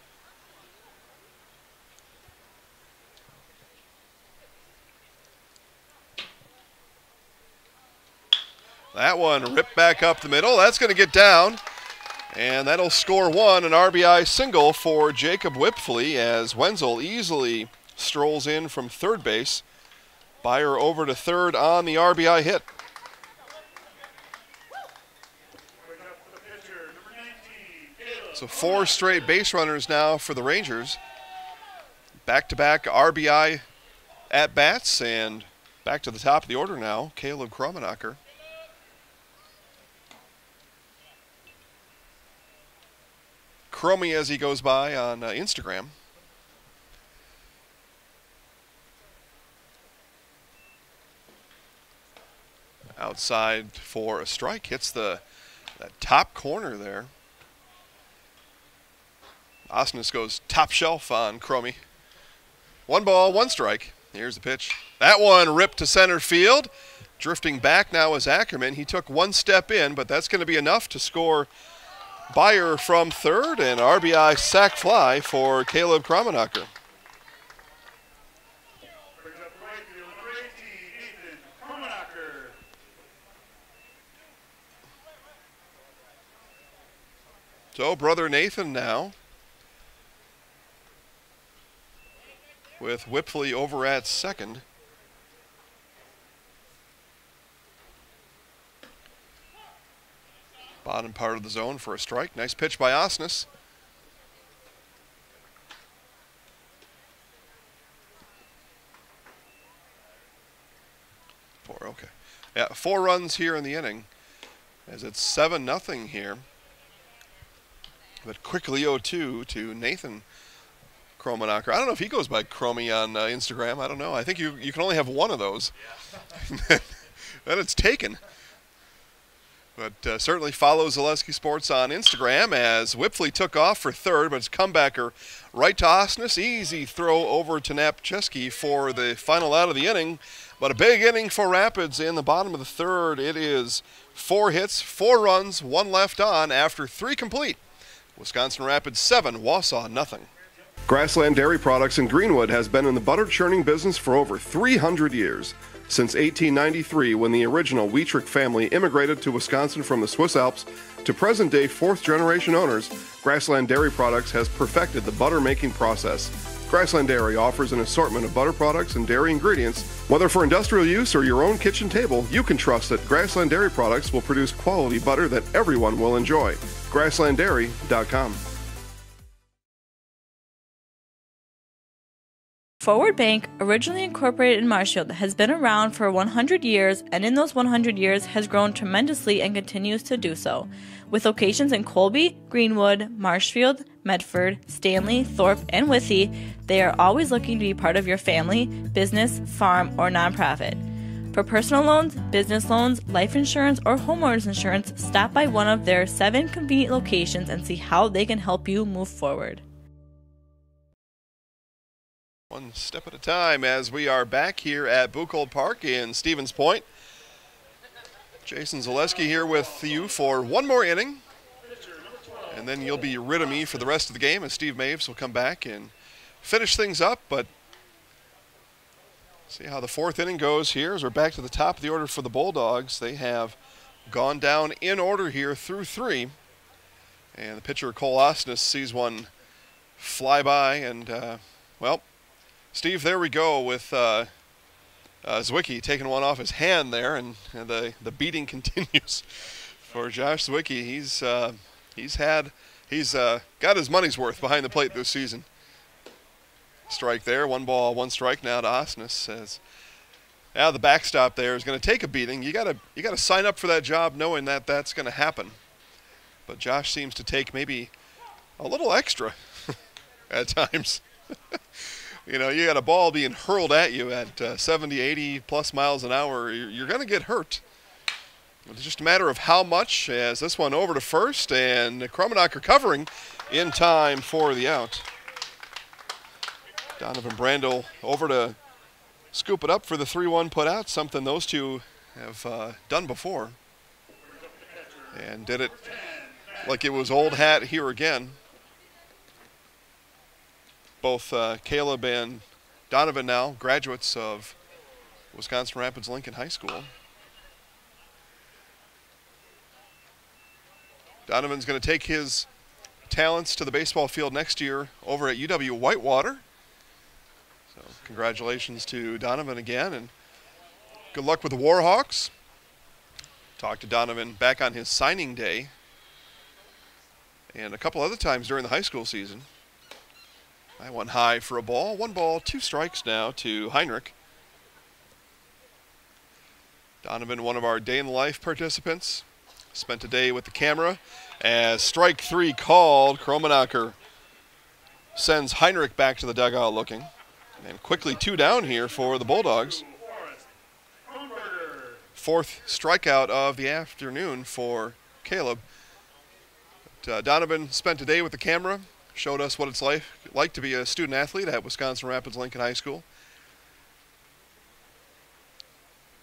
That one ripped back up the middle. That's going to get down. And that'll score 1, an RBI single for Jacob Whipfley as Wenzel easily strolls in from 3rd base. Byer over to 3rd on the RBI hit. So 4 straight base runners now for the Rangers. Back-to-back RBI at-bats, and back to the top of the order now, Caleb Kromenacher. Chromie as he goes by on Instagram. Outside for a strike, hits that top corner there. Osnes goes top shelf on Chromie. 1 ball, 1 strike. Here's the pitch. That one ripped to center field. Drifting back now is Ackerman. He took 1 step in, but that's going to be enough to score Byer from 3rd, and RBI sac fly for Caleb Kromenacher. So brother Nathan now with Whipfley over at 2nd. Bottom part of the zone for a strike. Nice pitch by Osnes. Okay. Yeah, 4 runs here in the inning as it's 7-0 here. But quickly 0-2 to Nathan Kromanacher. I don't know if he goes by Chromie on Instagram. I don't know. I think you can only have one of those. Yeah. Then it's taken. But certainly follow Zaleski Sports on Instagram as Whipfley took off for third, but it's comebacker right to Osnes. Easy throw over to Napcheski for the final out of the inning. But a big inning for Rapids in the bottom of the third. It is 4 hits, 4 runs, 1 left on after 3 complete. Wisconsin Rapids 7, Wausau nothing. Grassland Dairy Products in Greenwood has been in the butter churning business for over 300 years. Since 1893, when the original Wietrich family immigrated to Wisconsin from the Swiss Alps, to present-day 4th-generation owners, Grassland Dairy Products has perfected the butter-making process. Grassland Dairy offers an assortment of butter products and dairy ingredients. Whether for industrial use or your own kitchen table, you can trust that Grassland Dairy Products will produce quality butter that everyone will enjoy. GrasslandDairy.com. Forward Bank, originally incorporated in Marshfield, has been around for 100 years and in those 100 years has grown tremendously and continues to do so. With locations in Colby, Greenwood, Marshfield, Medford, Stanley, Thorpe, and Withee, they are always looking to be part of your family, business, farm, or nonprofit. For personal loans, business loans, life insurance, or homeowners insurance, stop by one of their 7 convenient locations and see how they can help you move forward. One step at a time as we are back here at Buchholz Park in Stevens Point. Jason Zaleski here with you for one more inning. And then you'll be rid of me for the rest of the game as Steve Maves will come back and finish things up. But see how the 4th inning goes here as we're back to the top of the order for the Bulldogs. They have gone down in order here through 3. And the pitcher Cole Osnes sees one fly by and, well, Steve, there we go with Zwicky taking one off his hand there, and the beating continues for Josh Zwicky. He's got his money's worth behind the plate this season. Strike there, 1 ball, 1 strike now to Osnes. Says, now the backstop there is going to take a beating. You gotta sign up for that job knowing that that's going to happen. But Josh seems to take maybe a little extra at times. You know, you got a ball being hurled at you at 70, 80 plus miles an hour, you're going to get hurt. It's just a matter of how much, as this one over to first, and Kromanacher covering in time for the out. Donovan Brandel over to scoop it up for the 3-1 put out, something those two have done before. And did it like it was old hat here again. Both Caleb and Donovan now graduates of Wisconsin Rapids Lincoln High School. Donovan's going to take his talents to the baseball field next year over at UW Whitewater. So congratulations to Donovan again, and good luck with the Warhawks. Talked to Donovan back on his signing day and a couple other times during the high school season. I went high for a ball. 1 ball, 2 strikes now to Heinrich. Donovan, one of our day in the life participants, spent a day with the camera as strike 3 called. Kromanacher sends Heinrich back to the dugout looking. And quickly 2 down here for the Bulldogs. 4th strikeout of the afternoon for Caleb. But, Donovan spent a day with the camera. Showed us what it's like to be a student athlete at Wisconsin Rapids Lincoln High School.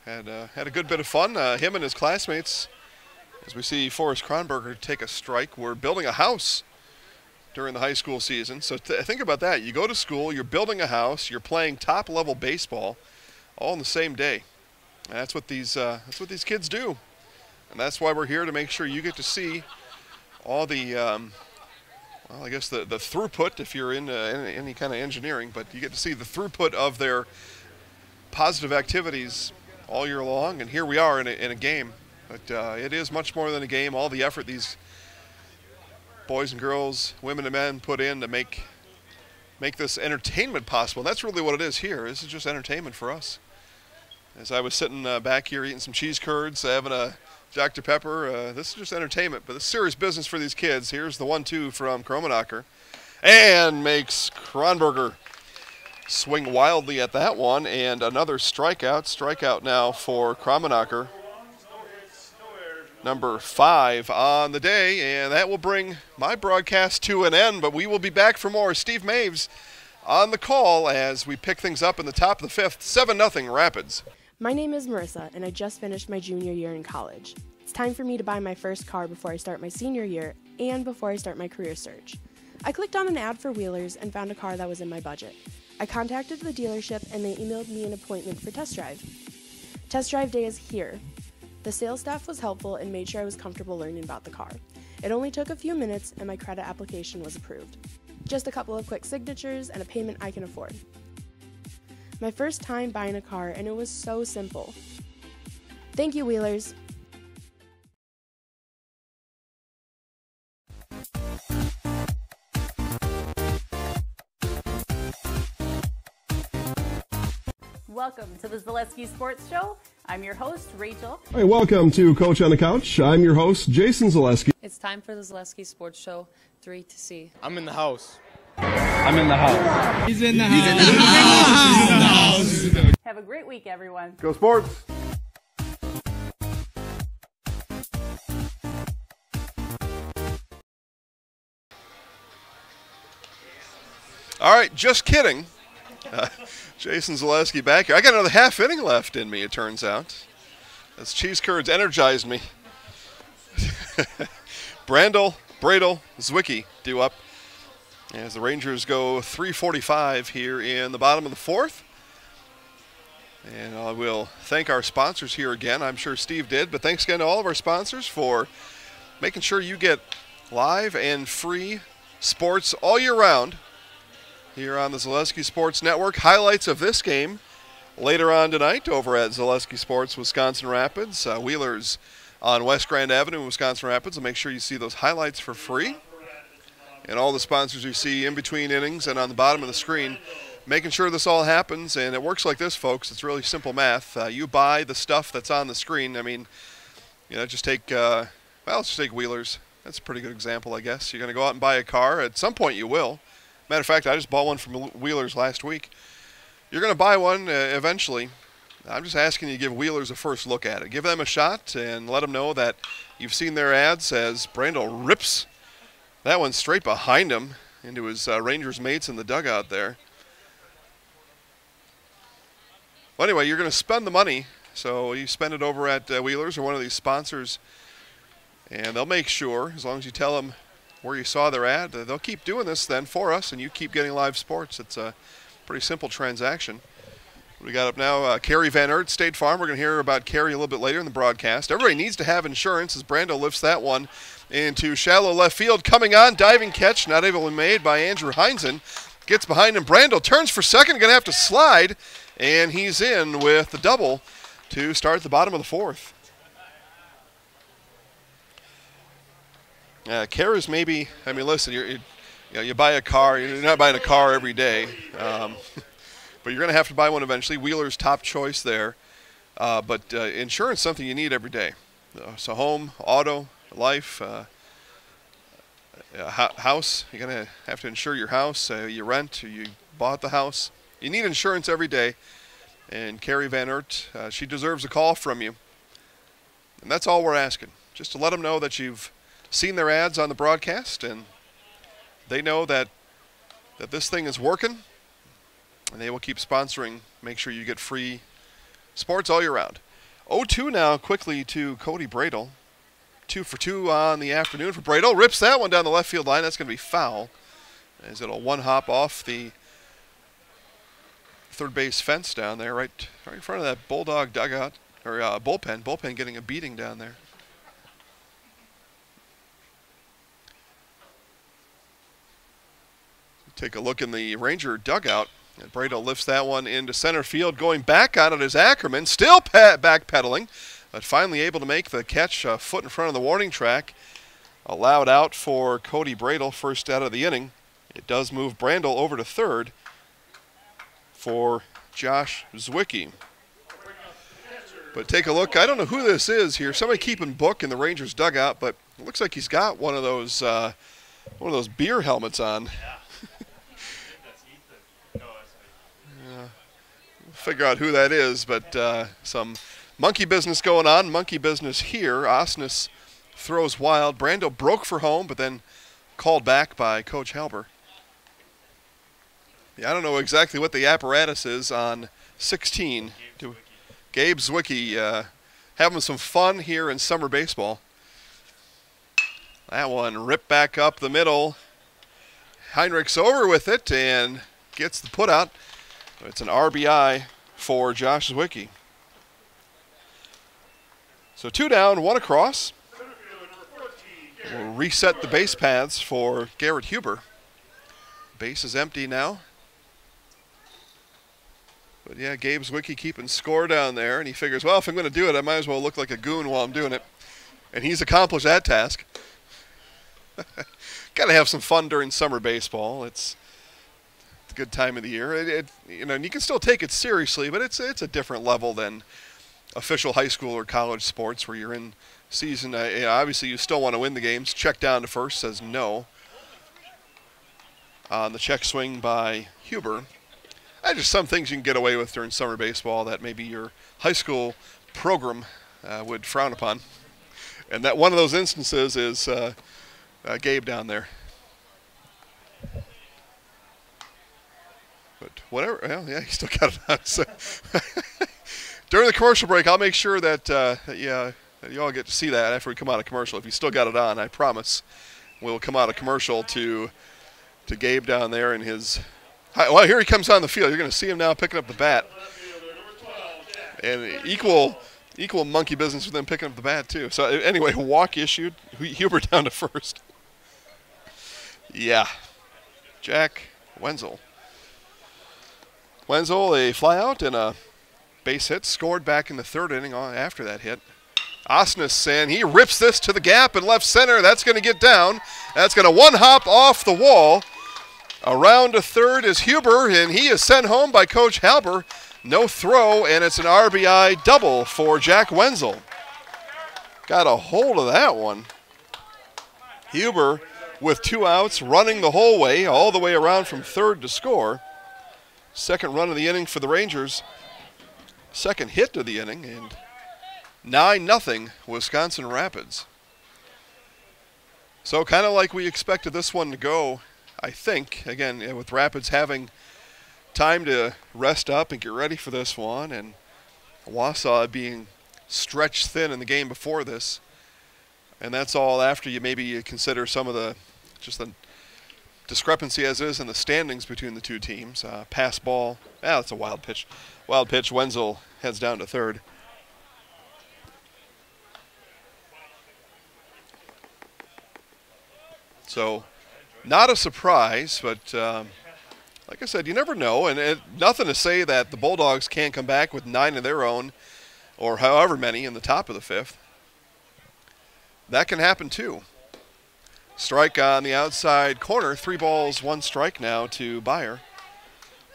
Had a good bit of fun. Him and his classmates, as we see Forrest Kronberger take a strike, were building a house during the high school season. So think about that. You go to school, you're building a house, you're playing top-level baseball, all in the same day. And that's what these kids do, and that's why we're here, to make sure you get to see all the. Well, I guess the throughput, if you're in any kind of engineering, but you get to see the throughput of their positive activities all year long. And here we are in a game. But it is much more than a game. All the effort these boys and girls, women and men put in to make this entertainment possible. And that's really what it is here. This is just entertainment for us. As I was sitting back here eating some cheese curds, having a Dr. Pepper, this is just entertainment, but it's serious business for these kids. Here's the 1-2 from Kromanacher. and makes Kronberger swing wildly at that one, and another strikeout. Strikeout now for Kramenacher. Number 5 on the day, and that will bring my broadcast to an end, but we will be back for more. Steve Maves on the call as we pick things up in the top of the 5th, 7-0 Rapids. My name is Marissa, and I just finished my junior year in college. It's time for me to buy my first car before I start my senior year and before I start my career search. I clicked on an ad for Wheelers and found a car that was in my budget. I contacted the dealership and they emailed me an appointment for test drive. Test drive day is here. The sales staff was helpful and made sure I was comfortable learning about the car. It only took a few minutes and my credit application was approved. Just a couple of quick signatures and a payment I can afford. My first time buying a car, and it was so simple. Thank you, Wheelers. Welcome to the Zaleski Sports Show. I'm your host, Rachel. Hey, welcome to Coach on the Couch. I'm your host, Jason Zaleski. It's time for the Zaleski Sports Show 3 to see. I'm in the house. I'm in the house. He's in the house. He's in the house. Have a great week, everyone. Go Sports. All right, just kidding. Jason Zaleski back here. I got another half inning left in me, it turns out. As Cheese Curds energized me. Brandel, Bradel, Zwicky due up as the Rangers go 3:45 here in the bottom of the 4th. And I will thank our sponsors here again. I'm sure Steve did, but thanks again to all of our sponsors for making sure you get live and free sports all year round here on the Zaleski Sports Network. Highlights of this game later on tonight over at Zaleski Sports Wisconsin Rapids. Wheelers on West Grand Avenue in Wisconsin Rapids. And make sure you see those highlights for free. And all the sponsors you see in between innings and on the bottom of the screen, making sure this all happens. And it works like this, folks. It's really simple math. You buy the stuff that's on the screen. I mean, you know, just take, well, let's just take Wheelers. That's a pretty good example, I guess. You're going to go out and buy a car. At some point you will. Matter of fact, I just bought one from Wheelers last week. You're going to buy one eventually. I'm just asking you to give Wheelers a first look at it. Give them a shot and let them know that you've seen their ads as Brandel rips that one straight behind him into his Rangers mates in the dugout there. Well, anyway, you're going to spend the money. So you spend it over at Wheelers or one of these sponsors, and they'll make sure, as long as you tell them where you saw their ad, they'll keep doing this then for us, and you keep getting live sports. It's a pretty simple transaction. We got up now, Kerry Van Eert, State Farm. We're going to hear about Kerry a little bit later in the broadcast. Everybody needs to have insurance as Brando lifts that one into shallow left field. Coming on, diving catch, not able to be made by Andrew Heinzen. Gets behind him. Brando turns for second, going to have to slide, and he's in with the double to start the bottom of the 4th. Kerry's maybe, I mean, listen, you buy a car, you're not buying a car every day. But you're going to have to buy one eventually. Wheeler's top choice there. But insurance is something you need every day. So home, auto, life, house. You're going to have to insure your house. You rent, or you bought the house. You need insurance every day. And Kerry Van Eert, she deserves a call from you. And that's all we're asking. Just to let them know that you've seen their ads on the broadcast and they know that this thing is working. And they will keep sponsoring. Make sure you get free sports all year round. 0-2 now quickly to Cody Bradel. 2 for 2 on the afternoon for Bradel. Rips that one down the left field line. That's going to be foul. As it'll one hop off the third base fence down there, right in front of that Bulldog dugout, or bullpen. Bullpen getting a beating down there. Take a look in the Ranger dugout. And Brado lifts that one into center field. Going back on it is Ackerman. Still backpedaling, but finally able to make the catch a foot in front of the warning track. Allowed out for Cody Bradel, first out of the inning. It does move Brandel over to third for Josh Zwicky. But take a look. I don't know who this is here. Somebody keeping book in the Rangers dugout, but it looks like he's got one of those beer helmets on. figure out who that is, but some monkey business going on. Monkey business here. Osnes throws wild. Brando broke for home, but then called back by Coach Halber. Yeah, I don't know exactly what the apparatus is on 16. Gabe Zwicky having some fun here in summer baseball. That one ripped back up the middle. Heinrich's over with it and gets the put out. It's an RBI for Josh Zwicky. So 2 down, 1 across. We'll reset the base paths for Garrett Huber. Base is empty now. But yeah, Gabe Zwicky keeping score down there, and he figures, well, if I'm going to do it, I might as well look like a goon while I'm doing it. And he's accomplished that task. Got to have some fun during summer baseball. It's a good time of the year. You know, and you can still take it seriously, but it's a different level than official high school or college sports where you're in season. Obviously, you still want to win the games. Check down to first says no. On the check swing by Huber. Just some things you can get away with during summer baseball that maybe your high school program would frown upon. And that one of those instances is Gabe down there. But whatever, well, yeah, he still got it on. So during the commercial break, I'll make sure that that you all get to see that after we come out of commercial. If you still got it on, I promise we'll come out of commercial to Gabe down there and his. Well, here he comes on the field. You're going to see him now picking up the bat. And equal monkey business with him picking up the bat, too. So, anyway, walk issued. Huber down to first. Yeah. Jack Wenzel. Wenzel, a flyout and a base hit. Scored back in the 3rd inning after that hit. Osnes, and he rips this to the gap in left center. That's going to get down. That's going to one-hop off the wall. Around to third is Huber, and he is sent home by Coach Halber. No throw, and it's an RBI double for Jack Wenzel. Got a hold of that one. Huber with 2 outs, running the whole way, all the way around from third to score. Second run of the inning for the Rangers. Second hit of the inning, and 9-0 Wisconsin Rapids. So kind of like we expected this one to go, I think, again, with Rapids having time to rest up and get ready for this one, and Wausau being stretched thin in the game before this. And that's all after you maybe consider some of the discrepancy as is in the standings between the two teams. Pass ball, that's a wild pitch. Wild pitch, Wenzel heads down to third. So not a surprise, but like I said, you never know. And nothing to say that the Bulldogs can't come back with 9 of their own or however many in the top of the 5th. That can happen too. Strike on the outside corner. 3 balls, 1 strike now to Byer.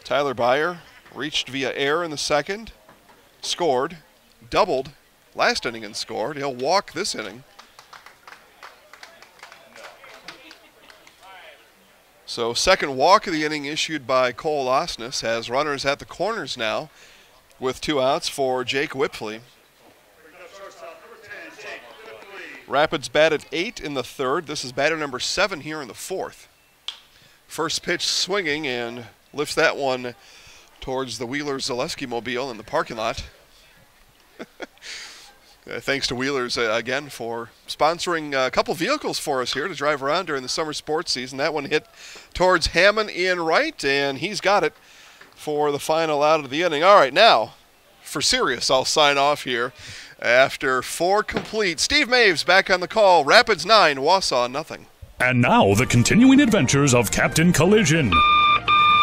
Tyler Byer reached via air in the 2nd. Scored. Doubled last inning and scored. He'll walk this inning. So 2nd walk of the inning issued by Cole Osnes, has runners at the corners now with 2 outs for Jake Whipfley. Rapids batted 8 in the 3rd. This is batter number 7 here in the 4th. First pitch swinging and lifts that one towards the Wheeler-Zaleski mobile in the parking lot. Thanks to Wheelers again for sponsoring a couple vehicles for us here to drive around during the summer sports season. That one hit towards Hammond in right, and he's got it for the final out of the inning. All right, now, for serious, I'll sign off here after 4 complete. Steve Maves back on the call. Rapids 9, Wausau nothing. And now, the continuing adventures of Captain Collision.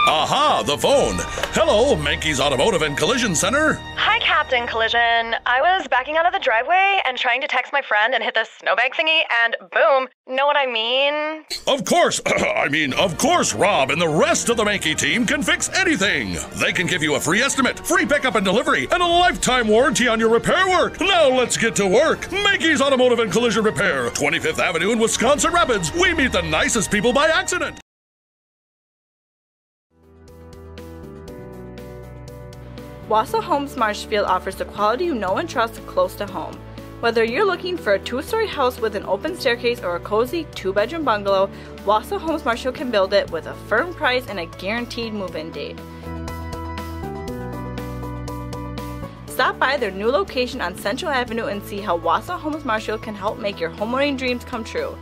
Aha, the phone. Hello, Mankey's Automotive and Collision Center. Hi, Captain Collision. I was backing out of the driveway and trying to text my friend and hit the snowbank thingy, and boom. Know what I mean? Of course. Of course, Rob and the rest of the Mankey team can fix anything. They can give you a free estimate, free pickup and delivery, and a lifetime warranty on your repair work. Now let's get to work. Mankey's Automotive and Collision Repair, 25th Avenue in Wisconsin Rapids. We meet the nicest people by accident. Wausau Homes Marshfield offers the quality you know and trust close to home. Whether you're looking for a 2-story house with an open staircase or a cozy 2-bedroom bungalow, Wausau Homes Marshfield can build it with a firm price and a guaranteed move-in date. Stop by their new location on Central Avenue and see how Wausau Homes Marshfield can help make your homeowning dreams come true.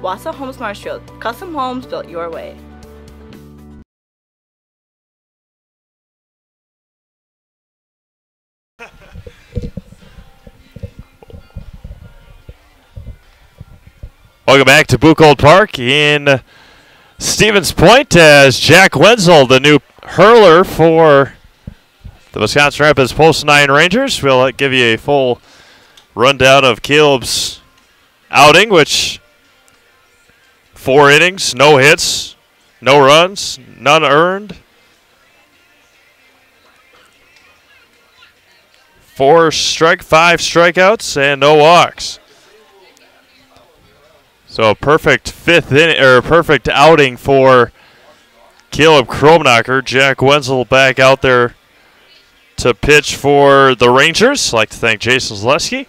Wausau Homes Marshfield, custom homes built your way. Welcome back to Buchholz Park in Stevens Point as Jack Wenzel, the new hurler for the Wisconsin Rapids Post 9 Rangers. We'll give you a full rundown of Caleb's outing, which 4 innings, no hits, no runs, none earned. 5 strikeouts, and no walks. So a perfect perfect outing for Caleb Kromnacher. Jack Wenzel back out there to pitch for the Rangers. I'd like to thank Jason Zaleski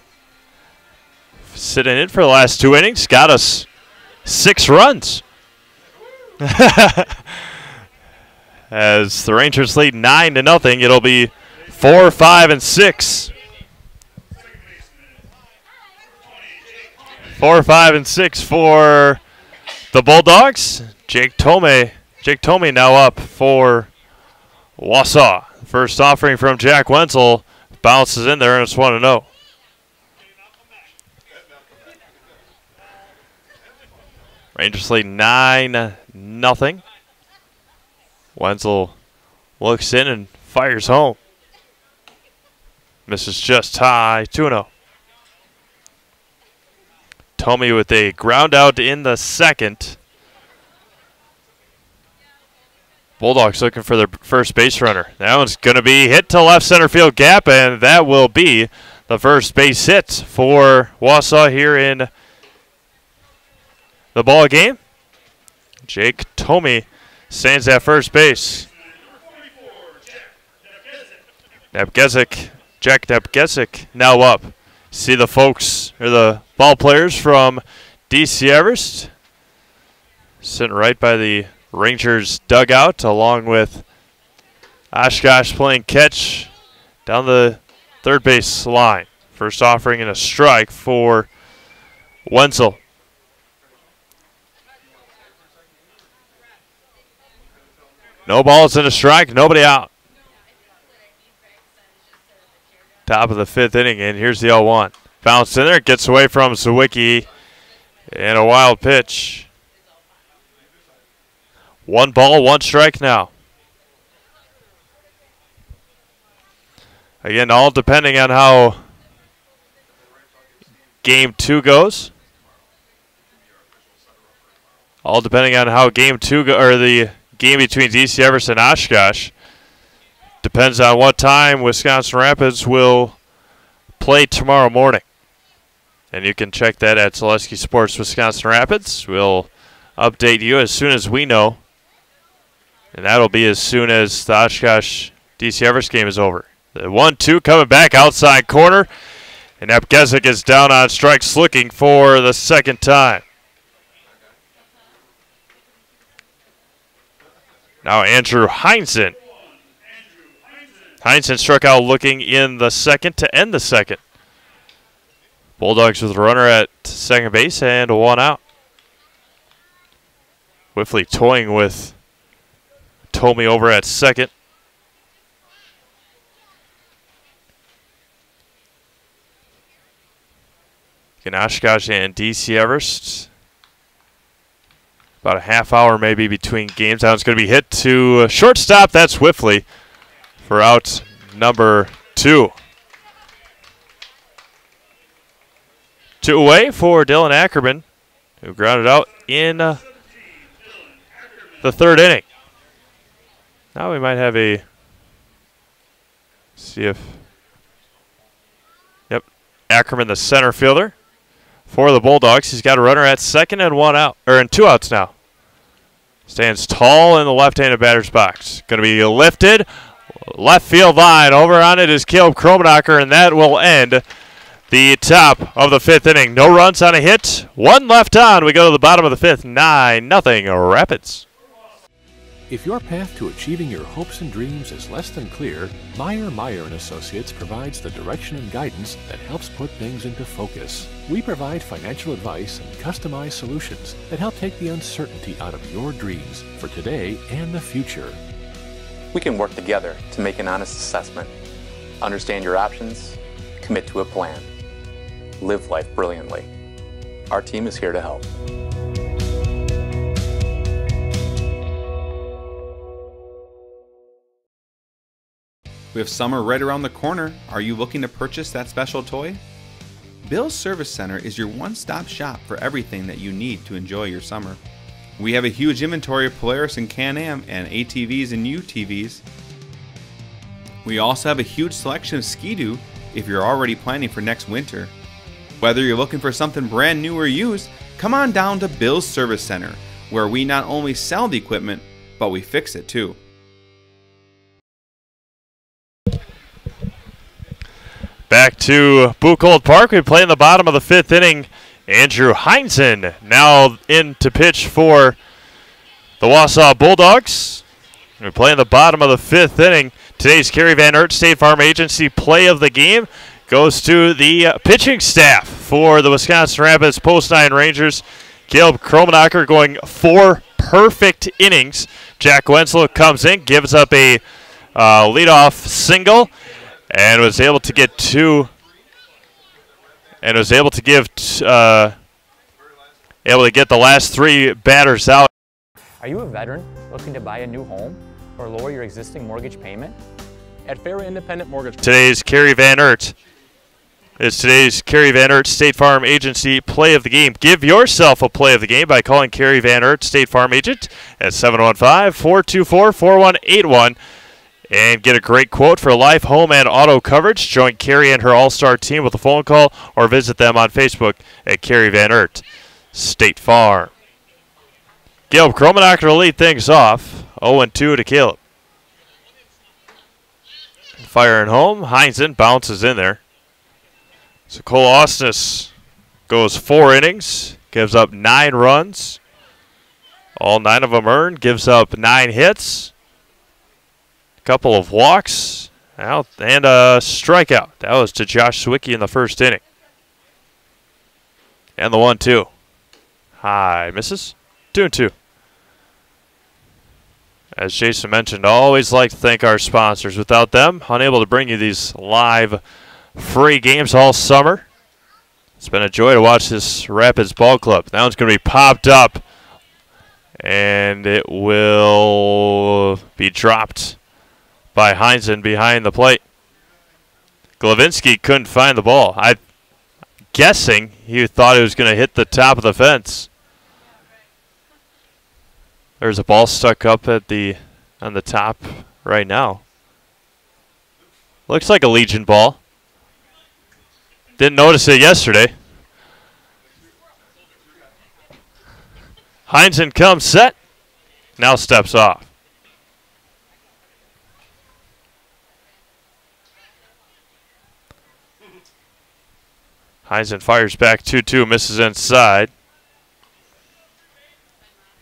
sitting in for the last 2 innings. Got us 6 runs. As the Rangers lead 9-0, it'll be 4, 5, and 6. 4, 5, and 6 for the Bulldogs. Jake Tomei now up for Wausau. First offering from Jack Wenzel bounces in there, and it's 1-0. Rangers lead 9-0. Wenzel looks in and fires home. Misses just high, 2-0. Tomei with a ground out in the second. Bulldogs looking for their first base runner. That one's going to be hit to left center field gap, and that will be the first base hit for Wausau here in the ball game. Jake Tomei stands at first base. Jack Nepgezik now up. See the folks, or the ball players from DC Everest sitting right by the Rangers dugout, along with Oshkosh playing catch down the third base line. First offering and a strike for Wenzel. No balls and a strike, nobody out. Top of the 5th inning, and here's the 0-1. Bounced in there, gets away from Sawicki, and a wild pitch. 1 ball, 1 strike now. Again, all depending on how Game 2 goes. All depending on how Game 2 or the game between DC Everest and Oshkosh. Depends on what time Wisconsin Rapids will play tomorrow morning. And you can check that at Zaleski Sports Wisconsin Rapids. We'll update you as soon as we know. And that'll be as soon as the Oshkosh DC Everest game is over. The 1-2 coming back outside corner. And Nepgezik is down on strikes looking for the second time. Now Andrew Heinzen. Heinzen struck out looking in the second to end the second. Bulldogs with a runner at second base and 1 out. Whiffley toying with Tomei over at second. Oshkosh and DC Everest. About a half hour maybe between games. That one's going to be hit to shortstop. That's Whiffley for out number 2. 2 away for Dylan Ackerman, who grounded out in the 3rd inning. Now we might have a, see if, yep, Ackerman the center fielder for the Bulldogs. He's got a runner at second and 1 out, or in 2 outs now. Stands tall in the left-handed batter's box. Going to be lifted, left field line. Over on it is Caleb Kromenacher, and that will end the top of the 5th inning. No runs on a hit. One left on. We go to the bottom of the 5th. 9-0 Rapids. If your path to achieving your hopes and dreams is less than clear, Meyer & Associates provides the direction and guidance that helps put things into focus. We provide financial advice and customized solutions that help take the uncertainty out of your dreams for today and the future. We can work together to make an honest assessment, understand your options, commit to a plan, live life brilliantly. Our team is here to help. We have summer right around the corner. Are you looking to purchase that special toy? Bill's Service Center is your one-stop shop for everything that you need to enjoy your summer. We have a huge inventory of Polaris and Can-Am and ATVs and UTVs. We also have a huge selection of Ski-Doo if you're already planning for next winter. Whether you're looking for something brand new or used, come on down to Bill's Service Center, where we not only sell the equipment, but we fix it too. Back to Buchholz Park. We play in the bottom of the 5th inning. Andrew Heinzen now in to pitch for the Wausau Bulldogs. We play in the bottom of the 5th inning. Today's Kerry Van Aert State Farm Agency play of the game goes to the pitching staff for the Wisconsin Rapids Post 9 Rangers. Caleb Kromenacher going 4 perfect innings. Jack Wenzel comes in, gives up a leadoff single, and was able to get able to get the last 3 batters out. Are you a veteran looking to buy a new home or lower your existing mortgage payment? At Fairway Independent Mortgage. Today's Kerry Van Aert State Farm Agency play of the game. Give yourself a play of the game by calling Kerry Van Aert State Farm Agent at 715-424-4181. And get a great quote for life, home, and auto coverage. Join Kerry and her all-star team with a phone call or visit them on Facebook at Kerry Van Aert State Farm. Caleb Kromenacher to lead things off. 0-2 to Caleb. Firing home. Heinzen bounces in there. So Cole Osnes goes 4 innings, gives up 9 runs. All 9 of them earned, gives up 9 hits. Couple of walks out and a strikeout. That was to Josh Sawicki in the first inning. And the 1-2. High misses. 2-2. As Jason mentioned, always like to thank our sponsors. Without them, unable to bring you these live free games all summer. It's been a joy to watch this Rapids ball club. That one's going to be popped up, and it will be dropped by Heinzen behind the plate. Glavinsky couldn't find the ball. I'm guessing he thought it was going to hit the top of the fence. There's a ball stuck up at on the top right now. Looks like a Legion ball. Didn't notice it yesterday. Heinzen comes set. Now steps off. Heinzen fires back 2-2, misses inside.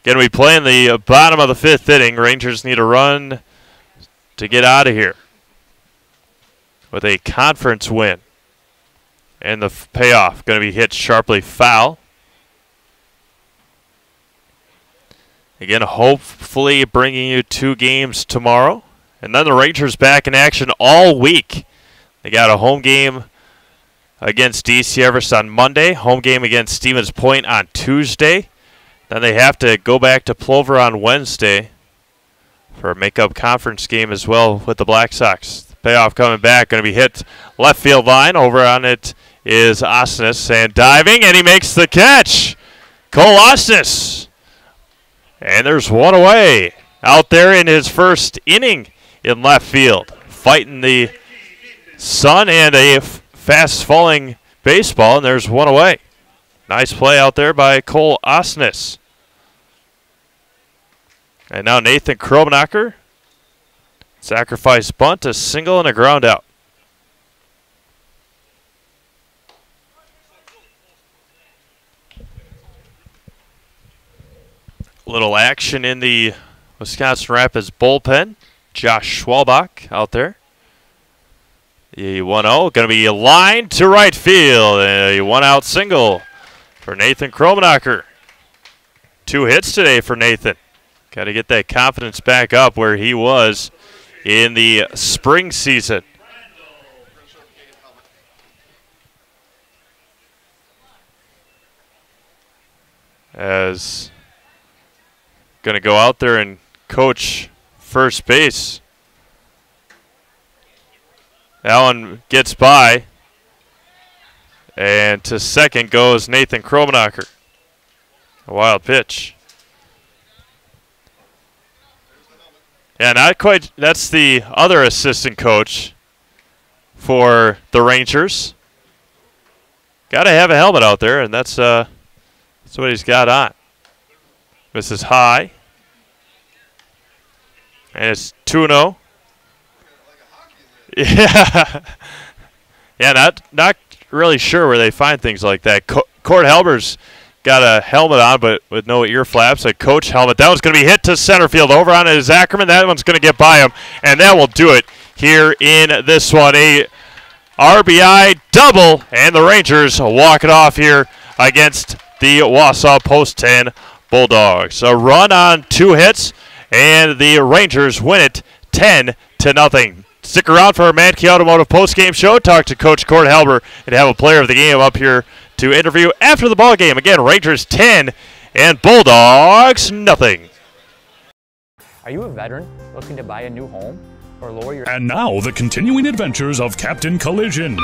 Again, we play in the bottom of the 5th inning. Rangers need a run to get out of here with a conference win. And the payoff going to be hit sharply foul. Again, hopefully bringing you 2 games tomorrow. And then the Rangers back in action all week. They got a home game against DC Everest on Monday, home game against Stevens Point on Tuesday. Then they have to go back to Plover on Wednesday for a make-up conference game as well with the Black Sox. The payoff coming back, going to be hit left field line. Over on it is Osnes, and diving, and he makes the catch. Cole Osnes. And there's one away. Out there in his first inning in left field. Fighting the sun and a fast-falling baseball, and there's one away. Nice play out there by Cole Osnes. And now Nathan Kromenacher Sacrifice bunt, a single, and a ground out. Little action in the Wisconsin Rapids bullpen. Josh Schwalbach out there. The 1-0 going to be a line to right field. A one-out single for Nathan Kromenacher. 2 hits today for Nathan. Got to get that confidence back up where he was in the spring season. As going to go out there and coach first base. Allen gets by. And to second goes Nathan Kromenacher. A wild pitch. Yeah, not quite. That's the other assistant coach for the Rangers. Got to have a helmet out there, and that's what he's got on. Misses high. And it's 2-0. Yeah. Yeah, not really sure where they find things like that. Cord Helber's got a helmet on, but with no ear flaps, a coach helmet. That one's going to be hit to center field. Over on is Ackerman. That one's going to get by him, and that will do it here in this one. A RBI double, and the Rangers walk it off here against the Wausau Post 10 Bulldogs. A run on 2 hits, and the Rangers win it 10-0. Stick around for our Mankey Automotive postgame show. Talk to Coach Cord Helber and have a player of the game up here to interview after the ball game. Again, Rangers 10 and Bulldogs nothing. Are you a veteran looking to buy a new home or lower your... And now the continuing adventures of Captain Collision.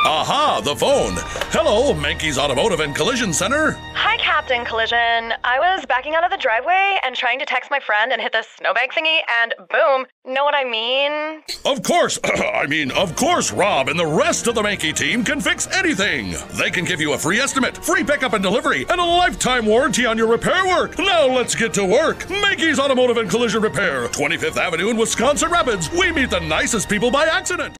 Aha, the phone. Hello, Mankey's Automotive and Collision Center. Hi, Captain Collision. I was backing out of the driveway and trying to text my friend and hit the snowbank thingy, and boom. Know what I mean? Of course. Of course, Rob and the rest of the Mankey team can fix anything. They can give you a free estimate, free pickup and delivery, and a lifetime warranty on your repair work. Now let's get to work. Mankey's Automotive and Collision Repair, 25th Avenue in Wisconsin Rapids. We meet the nicest people by accident.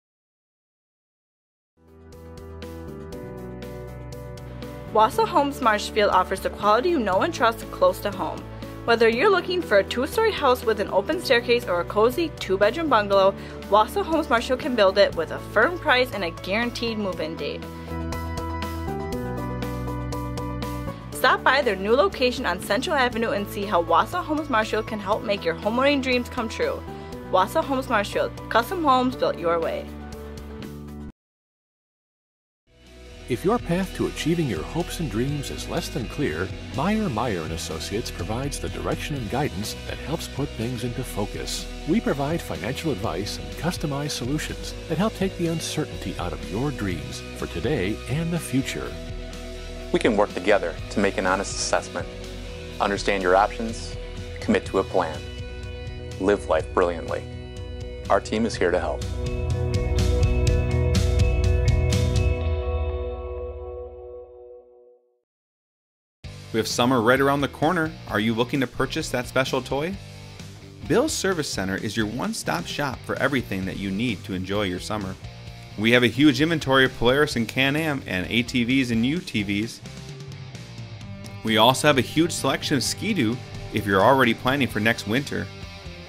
Wausau Homes Marshfield offers the quality you know and trust close to home. Whether you're looking for a 2-story house with an open staircase or a cozy 2-bedroom bungalow, Wausau Homes Marshfield can build it with a firm price and a guaranteed move-in date. Stop by their new location on Central Avenue and see how Wausau Homes Marshfield can help make your homeowning dreams come true. Wausau Homes Marshfield, custom homes built your way. If your path to achieving your hopes and dreams is less than clear, Meyer & Associates provides the direction and guidance that helps put things into focus. We provide financial advice and customized solutions that help take the uncertainty out of your dreams for today and the future. We can work together to make an honest assessment, understand your options, commit to a plan, live life brilliantly. Our team is here to help. We have summer right around the corner. Are you looking to purchase that special toy? Bill's Service Center is your one-stop shop for everything that you need to enjoy your summer. We have a huge inventory of Polaris and Can-Am and ATVs and UTVs. We also have a huge selection of Ski-Doo if you're already planning for next winter.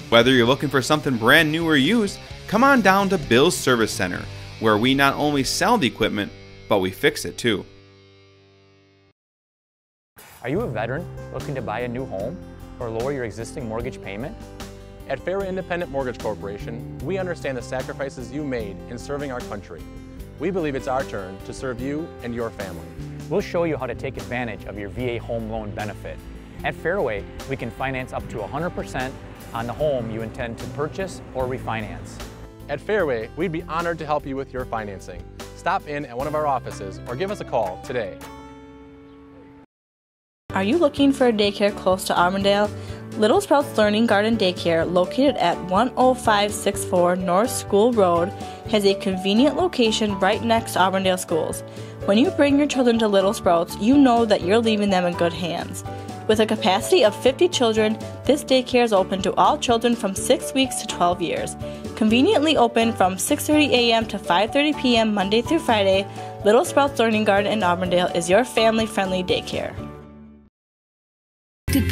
Whether you're looking for something brand new or used, come on down to Bill's Service Center, where we not only sell the equipment, but we fix it too. Are you a veteran looking to buy a new home or lower your existing mortgage payment? At Fairway Independent Mortgage Corporation, we understand the sacrifices you made in serving our country. We believe it's our turn to serve you and your family. We'll show you how to take advantage of your VA home loan benefit. At Fairway, we can finance up to 100% on the home you intend to purchase or refinance. At Fairway, we'd be honored to help you with your financing. Stop in at one of our offices or give us a call today. Are you looking for a daycare close to Auburndale? Little Sprouts Learning Garden Daycare, located at 10564 North School Road, has a convenient location right next to Auburndale schools. When you bring your children to Little Sprouts, you know that you're leaving them in good hands. With a capacity of 50 children, this daycare is open to all children from 6 weeks to 12 years. Conveniently open from 6:30 a.m. to 5:30 p.m. Monday through Friday, Little Sprouts Learning Garden in Auburndale is your family-friendly daycare.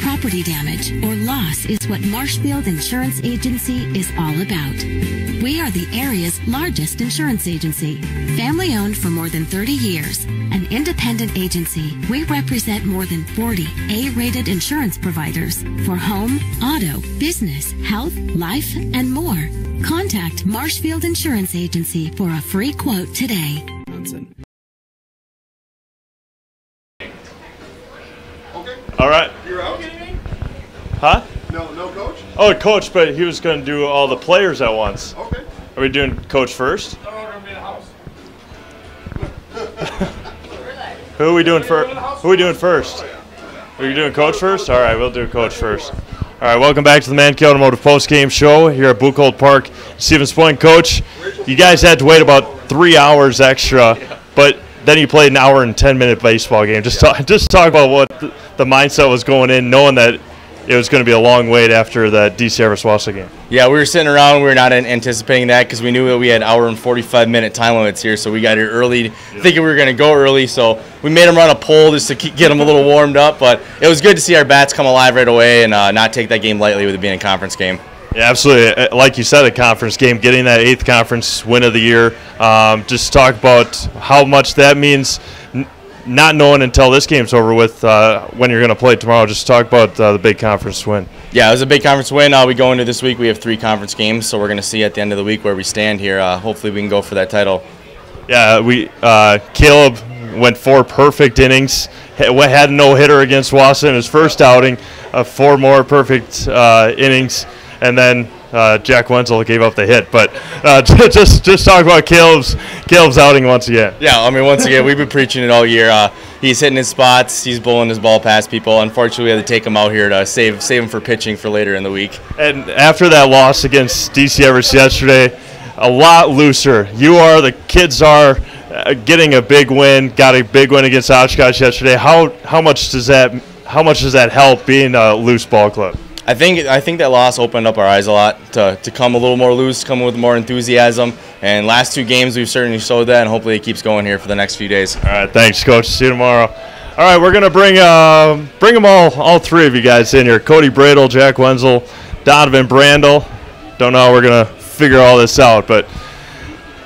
Property damage or loss is what Marshfield Insurance Agency is all about. We are the area's largest insurance agency. Family owned for more than 30 years. An independent agency, we represent more than 40 A-rated insurance providers for home, auto, business, health, life, and more. Contact Marshfield Insurance Agency for a free quote today. All right. You're out? Huh? No coach? Oh, coach, but he was going to do all the players at once. Okay. Are we doing coach first? Who are we doing first? Who are we doing first? Are you doing coach first? All right, we'll do coach first. All right, welcome back to the Mankey Automotive Post-Game Show here at Buchholz Park. Stevens Point. Coach, you guys had to wait about 3 hours extra, but then you played an hour and 10-minute baseball game. Just talk about what the mindset was going in, knowing that it was going to be a long wait after the DC Everest-Wausau game. Yeah, we were sitting around. We were not anticipating that because we knew that we had hour and 45-minute time limits here, so we got here early, thinking we were going to go early. So we made them run a poll just to get them a little warmed up. But it was good to see our bats come alive right away and not take that game lightly with it being a conference game. Yeah, absolutely. Like you said, a conference game, getting that 8th conference win of the year. Just talk about how much that means, not knowing until this game's over with when you're going to play tomorrow. Just talk about the big conference win. Yeah, it was a big conference win. We go into this week, we have 3 conference games, so we're going to see at the end of the week where we stand here. Hopefully we can go for that title. Yeah, Caleb went 4 perfect innings, had a no-hitter against Wausau in his first outing, 4 more perfect innings, and then Jack Wenzel gave up the hit. But just talk about Caleb's outing once again. Yeah, I mean, once again, we've been preaching it all year. He's hitting his spots. He's bowling his ball past people. Unfortunately, we had to take him out here to save him for pitching for later in the week. And after that loss against DC Everest yesterday, a lot looser. The kids are getting a big win. Got a big win against Oshkosh yesterday. How much does that help being a loose ball club? I think that loss opened up our eyes a lot to come a little more loose, come with more enthusiasm. And last 2 games, we've certainly showed that, and hopefully it keeps going here for the next few days. All right, thanks, Coach. See you tomorrow. All right, we're gonna bring them all 3 of you guys in here: Cody Bradle, Jack Wenzel, Donovan Brandel. Don't know how we're gonna figure all this out, but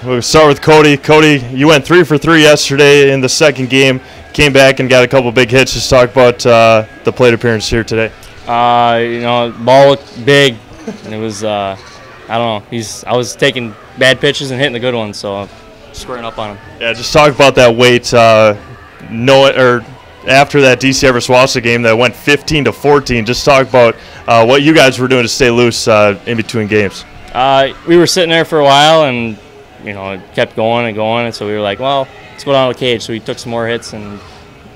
we'll start with Cody. Cody, you went 3 for 3 yesterday in the second game. Came back and got a couple big hits. Just talk about the plate appearance here today. Ball looked big, and it was, I don't know. I was taking bad pitches and hitting the good ones, so I'm squaring up on him. Yeah, just talk about that weight. After that DC Everest-Wausau game that went 15-14, just talk about what you guys were doing to stay loose in between games. We were sitting there for a while, and it kept going and going, and so we were like, well, let's go down to the cage. So we took some more hits and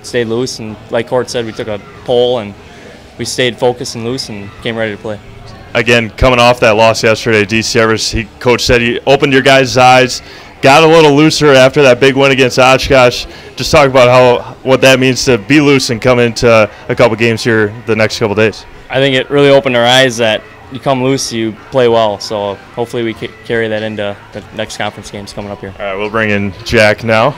stayed loose, and like Court said, we took a pole and we stayed focused and loose and came ready to play. Again, coming off that loss yesterday, DC Everest, Coach said he opened your guys' eyes, got a little looser after that big win against Oshkosh. Just talk about what that means to be loose and come into a couple games here the next couple days. I think it really opened our eyes that you come loose, you play well. So hopefully we carry that into the next conference games coming up here. All right, we'll bring in Jack now.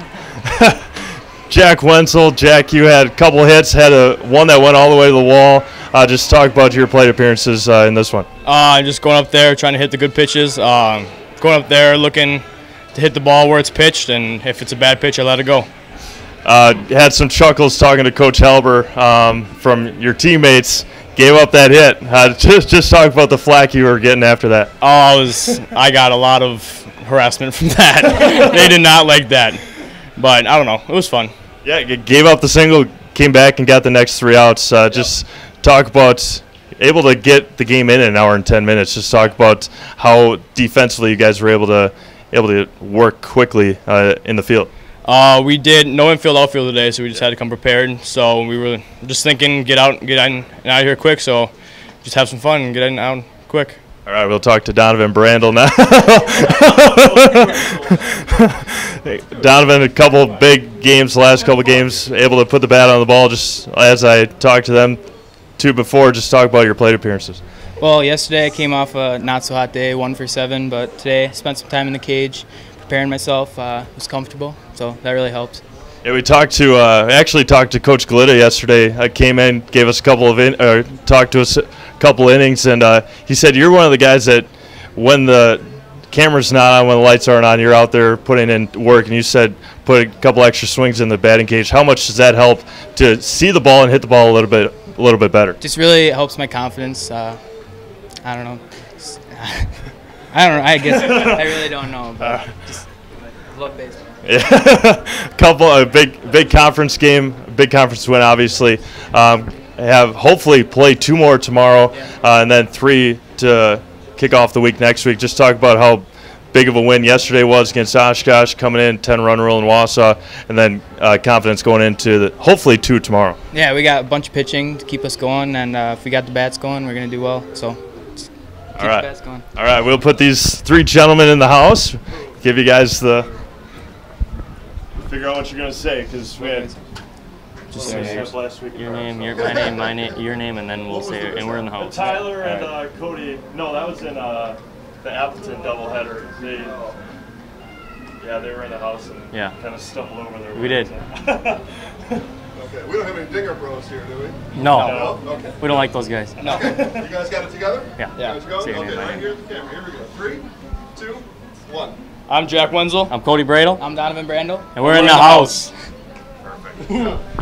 Jack Wenzel. Jack, you had a couple hits, had one that went all the way to the wall. Just talk about your plate appearances in this one. Just going up there, trying to hit the good pitches. Going up there, looking to hit the ball where it's pitched, and if it's a bad pitch, I let it go. Had some chuckles talking to Coach Helber from your teammates. Gave up that hit. Just talk about the flack you were getting after that. I got a lot of harassment from that. They did not like that. But I don't know. It was fun. Yeah, you gave up the single, came back and got the next 3 outs. Just talk about able to get the game in an hour and 10 minutes. Just talk about how defensively you guys were able to work quickly in the field. We did no infield, outfield today, so we just had to come prepared. So we were just thinking, get out and out of here quick. So just have some fun and get in and out quick. All right, we'll talk to Donovan Brandel now. Donovan, a couple big games, last couple games, able to put the bat on the ball. Just as I talked to them, to before, just talk about your plate appearances. Well, yesterday I came off a not-so-hot day, 1 for 7, but today I spent some time in the cage preparing myself. Was comfortable, so that really helped. Yeah, we actually talked to Coach Galita yesterday. I came in, gave us talked to us a couple innings, and he said you're one of the guys that when the camera's not on, when the lights aren't on, you're out there putting in work, and you said put a couple extra swings in the batting cage. How much does that help to see the ball and hit the ball a little bit better? Just really helps my confidence. I don't know. I guess I really don't know, but just love baseball. Yeah, a big conference game, big conference win, obviously. Have hopefully play 2 more tomorrow, and then 3 to kick off the week next week. Just talk about how big of a win yesterday was against Oshkosh, coming in 10-run rule in Wausau, and then confidence going into hopefully 2 tomorrow. Yeah, we got a bunch of pitching to keep us going, and if we got the bats going, we're going to do well. So keep the bats going. All right, we'll put these 3 gentlemen in the house, give you guys figure out what you're going to say, because we had just last week. Your name, my name, your name, and then we'll say it, and we're in the house. Tyler and Cody. No, that was in the Appleton doubleheader. They were in the house and kind of stumbled over there. We did. Okay, we don't have any Dinger Bros here, do we? No. No? Okay. We don't like those guys. No. You guys got it together? Yeah. You guys go? Say your Okay, name, my right name. here at the camera. Here we go. 3, 2, 1. I'm Jack Wenzel. I'm Cody Bradle. I'm Donovan Brandel. And we're in the house. Perfect.